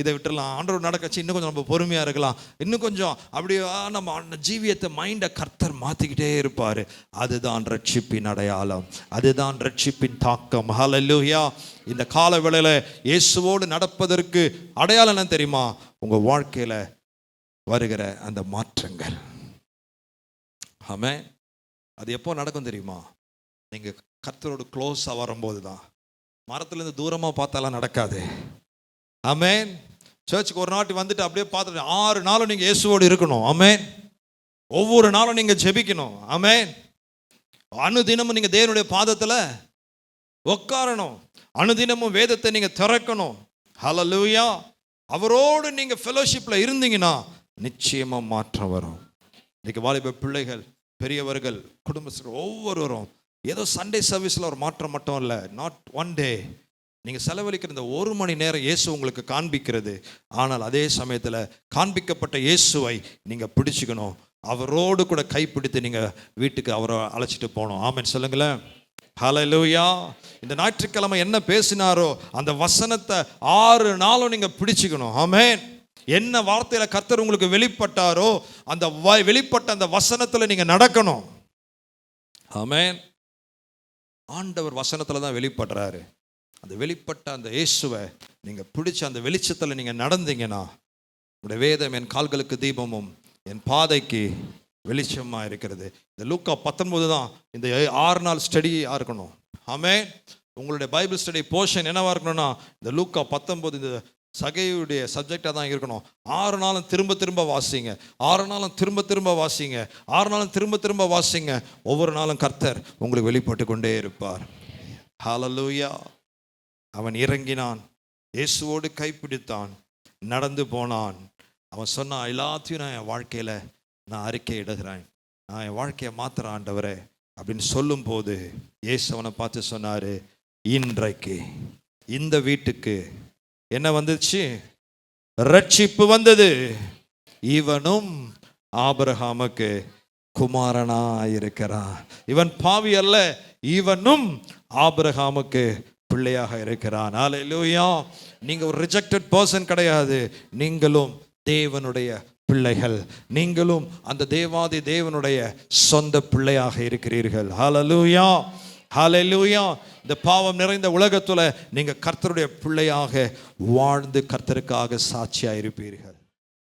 இதை விட்டுடலாம், ஆண்டவர் நடக்கச்சு இன்னும் கொஞ்சம் நம்ம பொறுமையாக இருக்கலாம், இன்னும் கொஞ்சம் அப்படியே நம்ம ஜீவியத்தை மைண்டை கர்த்தர் மாற்றிக்கிட்டே இருப்பார். அதுதான் ரட்சிப்பின் அடையாளம், அதுதான் ரட்சிப்பின் தாக்கம். ஹல்லேலூயா. இந்த கால வேளையில் இயேசுவோடு நடப்பதற்கு அடையாளம் என்ன தெரியுமா? உங்கள் வாழ்க்கையில் வருகிற அந்த மாற்றங்கள். ஆமென். அது எப்போ நடக்கும் தெரியுமா? நீங்கள் கர்த்தரோடு க்ளோஸாக வரும்போது தான். மரத்துலேருந்து தூரமாக பார்த்தாலாம் நடக்காது. ஆமென். சர்ச்சுக்கு ஒரு நாட்டி வந்துட்டு அப்படியே பார்த்துட்டு 6 நாளும் நீங்கள் இயேசுவோடு இருக்கணும். ஆமென். ஒவ்வொரு நாளும் நீங்கள் ஜெபிக்கணும். ஆமென். அனுதினமும் நீங்கள் தேவனுடைய பாதத்தில் உட்காரணும். அனுதினமும் வேதத்தை நீங்கள் திறக்கணும். ஹல்லேலூயா. அவரோடு நீங்கள் ஃபெலோஷிப்பில் இருந்தீங்கன்னா நிச்சயமாக மாற்றம் வரும். இன்னைக்கு வாலிப பிள்ளைகள், பெரியவர்கள், குடும்பத்தில் ஒவ்வொருவரும் ஏதோ சண்டே சர்வீஸில் ஒரு மாற்றம் மட்டும் இல்லை, நாட் ஒன் டே. நீங்கள் செலவழிக்கிற இந்த 1 மணி நேரம் இயேசு உங்களுக்கு காண்பிக்கிறது. ஆனால் அதே சமயத்தில் காண்பிக்கப்பட்ட இயேசுவை நீங்கள் பிடிச்சிக்கணும். அவரோடு கூட கைப்பிடித்து நீங்கள் வீட்டுக்கு அவரை அழைச்சிட்டு போகணும். ஆமென் சொல்லுங்களேன். ஹல்லேலூயா. இந்த ஞாயிற்றுக்கிழமை என்ன பேசினாரோ அந்த வசனத்தை 6 நாளும் நீங்கள் பிடிச்சிக்கணும். ஆமென். என்ன வார்த்தையில கர்த்தர் உங்களுக்கு வெளிப்பட்டாரோ அந்த வெளிப்பட்ட அந்த வசனத்துல நீங்க நடக்கணும். ஆமென். ஆண்டவர் வசனத்துல தான் வெளிப்படுறாரு. அந்த வெளிப்பட்ட அந்த இயேசுவை நீங்க பிடிச்ச அந்த வெளிச்சத்துல நீங்க நடந்தீங்கன்னா உங்களுடைய வேதம் என் கால்களுக்கு தீபமும் என் பாதைக்கு வெளிச்சமா இருக்கிறது. இந்த லூக்கா 19 தான் இந்த 6 நாள் ஸ்டடியா இருக்கணும். ஆமென். உங்களுடைய பைபிள் ஸ்டடி போர்ஷன் என்னவா இருக்கணும்னா இந்த லூக்கா 19 இந்த சகையுடைய சப்ஜெக்டாக தான் இருக்கணும். 6 நாளும் திரும்ப திரும்ப வாசிங்க, 6 நாளும் திரும்ப திரும்ப வாசிங்க, 6 நாளும் திரும்ப திரும்ப வாசிங்க. ஒவ்வொரு நாளும் கர்த்தர் உங்களுக்கு வெளிப்பட்டு கொண்டே இருப்பார். ஹல்லேலூயா. அவன் இறங்கினான், இயேசுவோடு கைப்பிடித்தான், நடந்து போனான். அவன் சொன்னான், எல்லாத்தையும் நான் என் வாழ்க்கையில் நான் அறிக்கை இடுகிறேன், நான் என் வாழ்க்கையை மாத்துறேன் ஆண்டவரே அப்படின்னு சொல்லும் போது இயேசு அவனை பார்த்து சொன்னார், இன்றைக்கு இந்த வீட்டுக்கு என்ன வந்துச்சு? ரட்சிப்பு வந்தது. இவனும் ஆபிரகாமுக்கு குமாரனா இருக்கிறான். இவன் பாவி அல்ல, இவனும் ஆபிரகாமுக்கு பிள்ளையாக இருக்கிறான். ஹல்லேலூயா. நீங்க ஒரு ரிஜெக்டட் பர்சன் கிடையாது. நீங்களும் தேவனுடைய பிள்ளைகள். நீங்களும் அந்த தேவாதி தேவனுடைய சொந்த பிள்ளையாக இருக்கிறீர்கள். ஹல்லேலூயா. ஹல்லேலூயா. இந்த பாவம் நிறைந்த உலகத்துல நீங்க கர்த்தருடைய பிள்ளையாக வாழ்ந்து கர்த்தருக்காக சாட்சியா இருப்பீர்கள்.